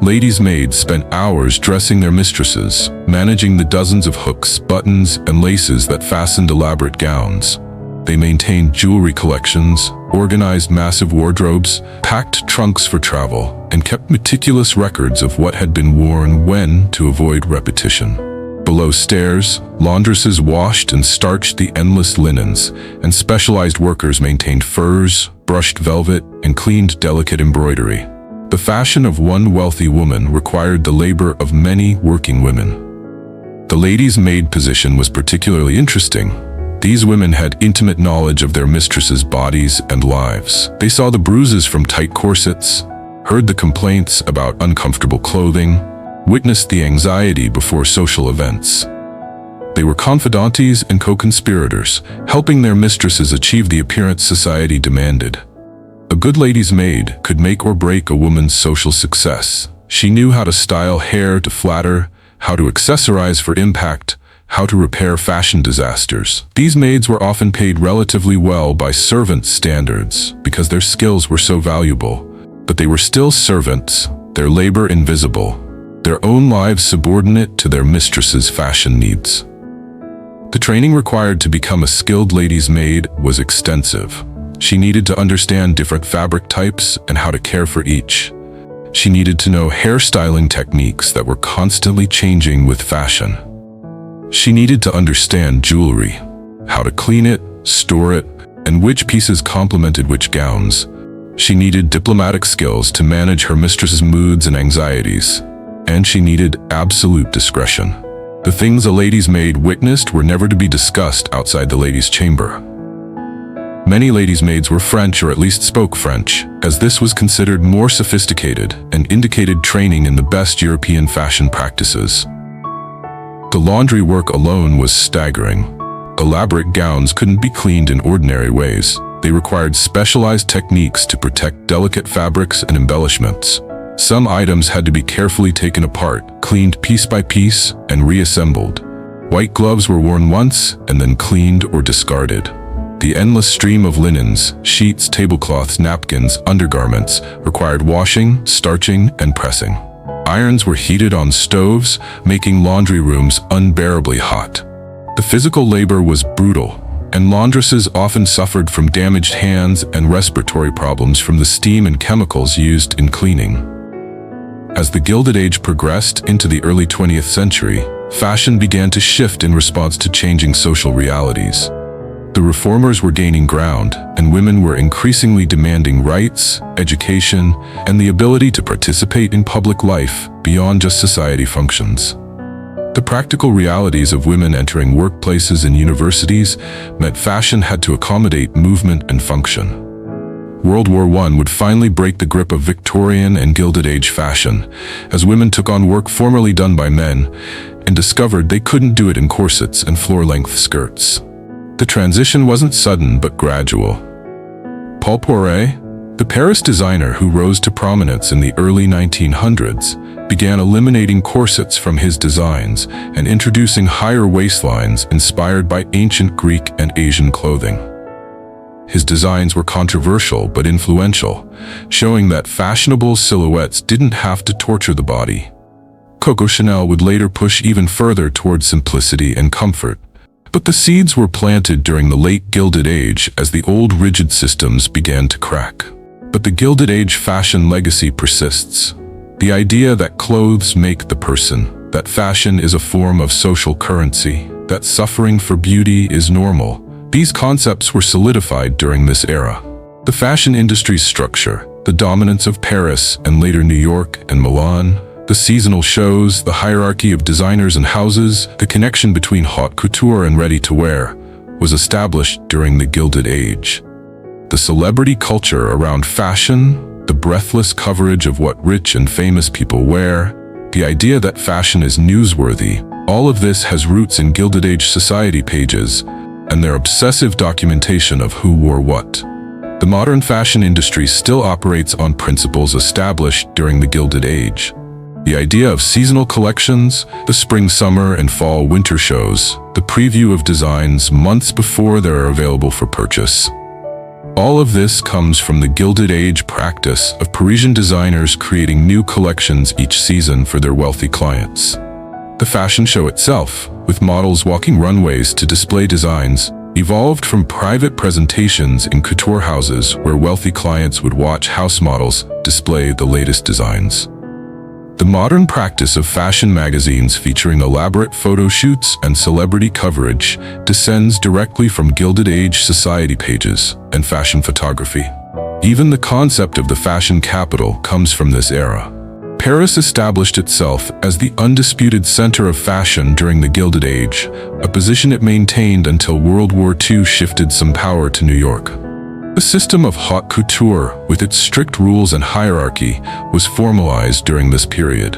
Ladies' maids spent hours dressing their mistresses, managing the dozens of hooks, buttons, and laces that fastened elaborate gowns. They maintained jewelry collections, organized massive wardrobes, packed trunks for travel, and kept meticulous records of what had been worn when to avoid repetition. Below stairs, laundresses washed and starched the endless linens, and specialized workers maintained furs, brushed velvet, and cleaned delicate embroidery. The fashion of one wealthy woman required the labor of many working women. The lady's maid position was particularly interesting. These women had intimate knowledge of their mistresses' bodies and lives. They saw the bruises from tight corsets, heard the complaints about uncomfortable clothing, witnessed the anxiety before social events. They were confidantes and co-conspirators, helping their mistresses achieve the appearance society demanded. A good lady's maid could make or break a woman's social success. She knew how to style hair to flatter, how to accessorize for impact, how to repair fashion disasters. These maids were often paid relatively well by servant standards because their skills were so valuable. But they were still servants, their labor invisible, their own lives subordinate to their mistress's fashion needs. The training required to become a skilled lady's maid was extensive. She needed to understand different fabric types and how to care for each. She needed to know hairstyling techniques that were constantly changing with fashion. She needed to understand jewelry, how to clean it, store it, and which pieces complemented which gowns. She needed diplomatic skills to manage her mistress's moods and anxieties. And she needed absolute discretion. The things a lady's maid witnessed were never to be discussed outside the ladies' chamber. Many ladies' maids were French or at least spoke French, as this was considered more sophisticated and indicated training in the best European fashion practices. The laundry work alone was staggering. Elaborate gowns couldn't be cleaned in ordinary ways. They required specialized techniques to protect delicate fabrics and embellishments. Some items had to be carefully taken apart, cleaned piece by piece, and reassembled. White gloves were worn once and then cleaned or discarded. The endless stream of linens, sheets, tablecloths, napkins, undergarments required washing, starching, and pressing. Irons were heated on stoves, making laundry rooms unbearably hot. The physical labor was brutal, and laundresses often suffered from damaged hands and respiratory problems from the steam and chemicals used in cleaning. As the Gilded Age progressed into the early 20th century, fashion began to shift in response to changing social realities. The reformers were gaining ground, and women were increasingly demanding rights, education, and the ability to participate in public life beyond just society functions. The practical realities of women entering workplaces and universities meant fashion had to accommodate movement and function. World War I would finally break the grip of Victorian and Gilded Age fashion, as women took on work formerly done by men and discovered they couldn't do it in corsets and floor-length skirts. The transition wasn't sudden but gradual. Paul Poiret, the Paris designer who rose to prominence in the early 1900s, began eliminating corsets from his designs and introducing higher waistlines inspired by ancient Greek and Asian clothing. His designs were controversial but influential, showing that fashionable silhouettes didn't have to torture the body. Coco Chanel would later push even further toward simplicity and comfort. But the seeds were planted during the late Gilded Age as the old rigid systems began to crack. But the Gilded Age fashion legacy persists. The idea that clothes make the person, that fashion is a form of social currency, that suffering for beauty is normal. These concepts were solidified during this era. The fashion industry's structure, the dominance of Paris and later New York and Milan, the seasonal shows, the hierarchy of designers and houses, the connection between haute couture and ready-to-wear, was established during the Gilded Age. The celebrity culture around fashion, the breathless coverage of what rich and famous people wear, the idea that fashion is newsworthy, all of this has roots in Gilded Age society pages and their obsessive documentation of who wore what. The modern fashion industry still operates on principles established during the Gilded Age. The idea of seasonal collections, the spring, summer, and fall winter shows, the preview of designs months before they are available for purchase. All of this comes from the Gilded Age practice of Parisian designers creating new collections each season for their wealthy clients. The fashion show itself, with models walking runways to display designs, evolved from private presentations in couture houses where wealthy clients would watch house models display the latest designs. The modern practice of fashion magazines featuring elaborate photo shoots and celebrity coverage descends directly from Gilded Age society pages and fashion photography. Even the concept of the fashion capital comes from this era. Paris established itself as the undisputed center of fashion during the Gilded Age, a position it maintained until World War II shifted some power to New York. The system of haute couture, with its strict rules and hierarchy, was formalized during this period.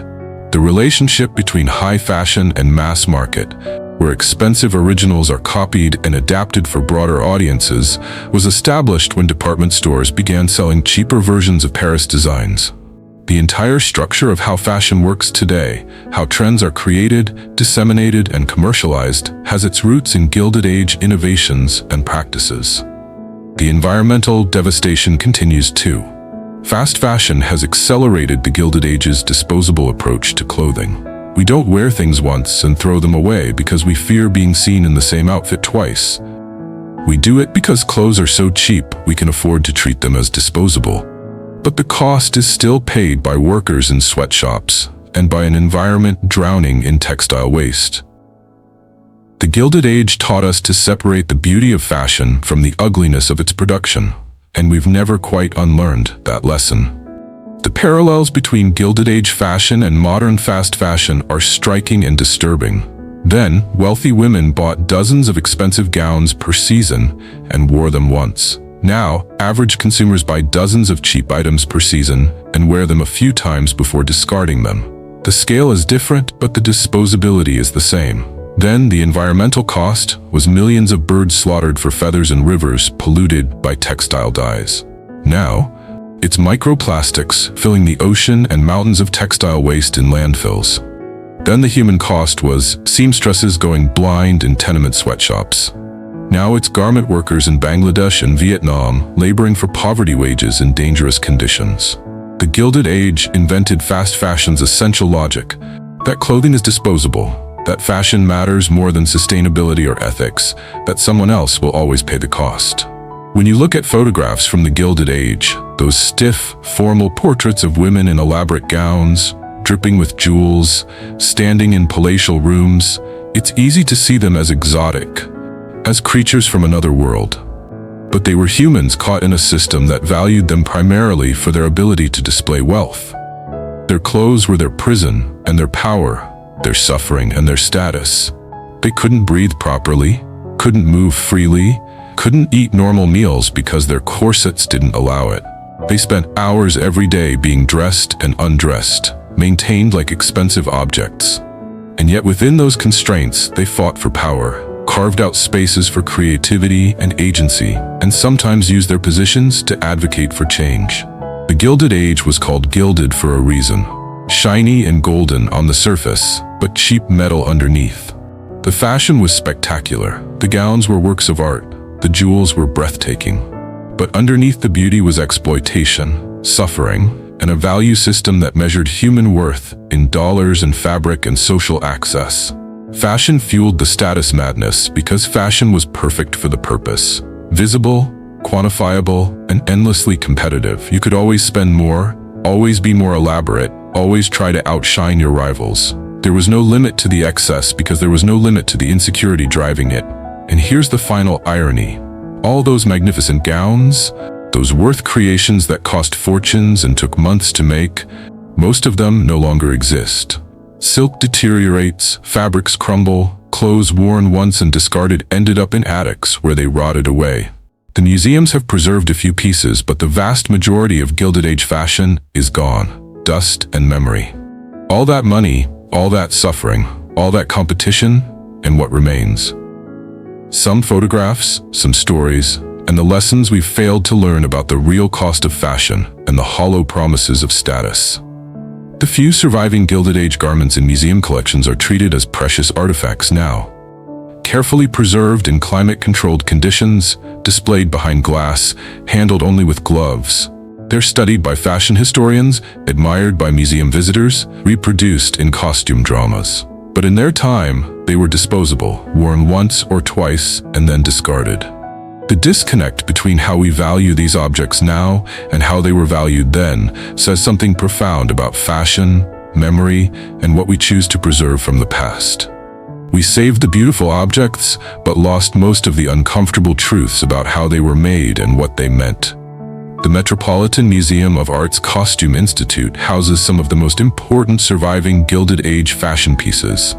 The relationship between high fashion and mass market, where expensive originals are copied and adapted for broader audiences, was established when department stores began selling cheaper versions of Paris designs. The entire structure of how fashion works today, how trends are created, disseminated, and commercialized, has its roots in Gilded Age innovations and practices. The environmental devastation continues too. Fast fashion has accelerated the Gilded Age's disposable approach to clothing. We don't wear things once and throw them away because we fear being seen in the same outfit twice. We do it because clothes are so cheap we can afford to treat them as disposable. But the cost is still paid by workers in sweatshops and by an environment drowning in textile waste. The Gilded Age taught us to separate the beauty of fashion from the ugliness of its production, and we've never quite unlearned that lesson. The parallels between Gilded Age fashion and modern fast fashion are striking and disturbing. Then, wealthy women bought dozens of expensive gowns per season and wore them once. Now, average consumers buy dozens of cheap items per season and wear them a few times before discarding them. The scale is different, but the disposability is the same. Then, the environmental cost was millions of birds slaughtered for feathers and rivers polluted by textile dyes. Now, it's microplastics filling the ocean and mountains of textile waste in landfills. Then the human cost was seamstresses going blind in tenement sweatshops. Now it's garment workers in Bangladesh and Vietnam laboring for poverty wages in dangerous conditions. The Gilded Age invented fast fashion's essential logic, that clothing is disposable, that fashion matters more than sustainability or ethics, that someone else will always pay the cost. When you look at photographs from the Gilded Age, those stiff, formal portraits of women in elaborate gowns, dripping with jewels, standing in palatial rooms, it's easy to see them as exotic, as creatures from another world. But they were humans caught in a system that valued them primarily for their ability to display wealth. Their clothes were their prison and their power, their suffering and their status. They couldn't breathe properly, couldn't move freely, couldn't eat normal meals because their corsets didn't allow it. They spent hours every day being dressed and undressed, maintained like expensive objects. And yet within those constraints, they fought for power, carved out spaces for creativity and agency, and sometimes used their positions to advocate for change. The Gilded Age was called gilded for a reason. Shiny and golden on the surface, but cheap metal underneath. The fashion was spectacular. The gowns were works of art. The jewels were breathtaking. But underneath the beauty was exploitation, suffering, and a value system that measured human worth in dollars and fabric and social access. Fashion fueled the status madness because fashion was perfect for the purpose. Visible, quantifiable, and endlessly competitive. You could always spend more, always be more elaborate, always try to outshine your rivals. There was no limit to the excess because there was no limit to the insecurity driving it. And here's the final irony. All those magnificent gowns, those worth creations that cost fortunes and took months to make, most of them no longer exist. Silk deteriorates, fabrics crumble, clothes worn once and discarded ended up in attics where they rotted away. The museums have preserved a few pieces, but the vast majority of Gilded Age fashion is gone. Dust and memory. All that money, all that suffering, all that competition, and what remains? Some photographs, some stories, and the lessons we've failed to learn about the real cost of fashion and the hollow promises of status. The few surviving Gilded Age garments in museum collections are treated as precious artifacts now. Carefully preserved in climate-controlled conditions, displayed behind glass, handled only with gloves. They're studied by fashion historians, admired by museum visitors, reproduced in costume dramas. But in their time, They were disposable, worn once or twice, and then discarded. The disconnect between how we value these objects now and how they were valued then says something profound about fashion, memory, and what we choose to preserve from the past. We saved the beautiful objects, but lost most of the uncomfortable truths about how they were made and what they meant. The Metropolitan Museum of Art's Costume Institute houses some of the most important surviving Gilded Age fashion pieces.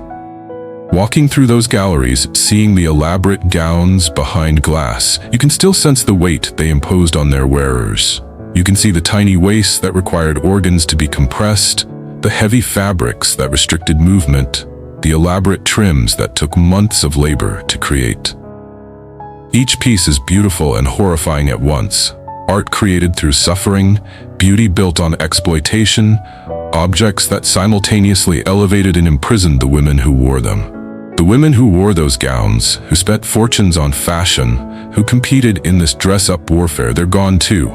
Walking through those galleries, seeing the elaborate gowns behind glass, you can still sense the weight they imposed on their wearers. You can see the tiny waists that required organs to be compressed, the heavy fabrics that restricted movement, the elaborate trims that took months of labor to create. Each piece is beautiful and horrifying at once. Art created through suffering, beauty built on exploitation, objects that simultaneously elevated and imprisoned the women who wore them. The women who wore those gowns, who spent fortunes on fashion, who competed in this dress-up warfare, they're gone too,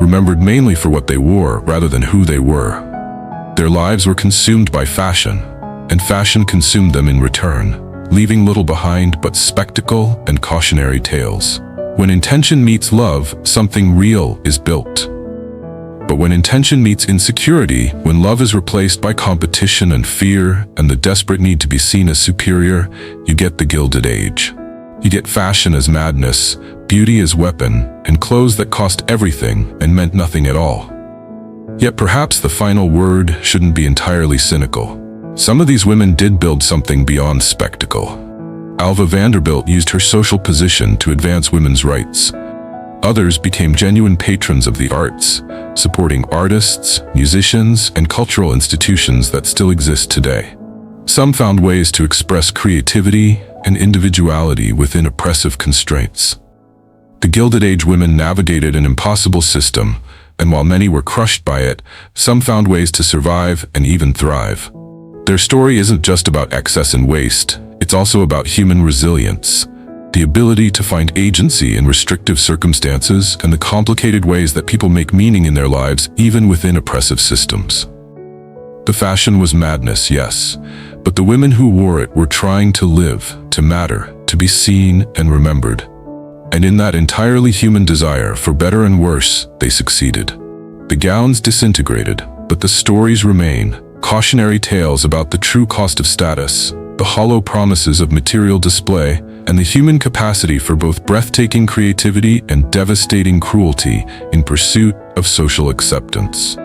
remembered mainly for what they wore rather than who they were. Their lives were consumed by fashion, and fashion consumed them in return, leaving little behind but spectacle and cautionary tales. When intention meets love, something real is built. But when intention meets insecurity, when love is replaced by competition and fear and the desperate need to be seen as superior, you get the Gilded Age. You get fashion as madness, beauty as weapon, and clothes that cost everything and meant nothing at all. Yet perhaps the final word shouldn't be entirely cynical. Some of these women did build something beyond spectacle. Alva Vanderbilt used her social position to advance women's rights. Others became genuine patrons of the arts, supporting artists, musicians, and cultural institutions that still exist today. Some found ways to express creativity and individuality within oppressive constraints. The Gilded Age women navigated an impossible system, and while many were crushed by it, some found ways to survive and even thrive. Their story isn't just about excess and waste, it's also about human resilience, the ability to find agency in restrictive circumstances and the complicated ways that people make meaning in their lives even within oppressive systems. The fashion was madness, yes, but the women who wore it were trying to live, to matter, to be seen and remembered. And in that entirely human desire for better and worse, they succeeded. The gowns disintegrated, but the stories remain, cautionary tales about the true cost of status, the hollow promises of material display, and the human capacity for both breathtaking creativity and devastating cruelty in pursuit of social acceptance.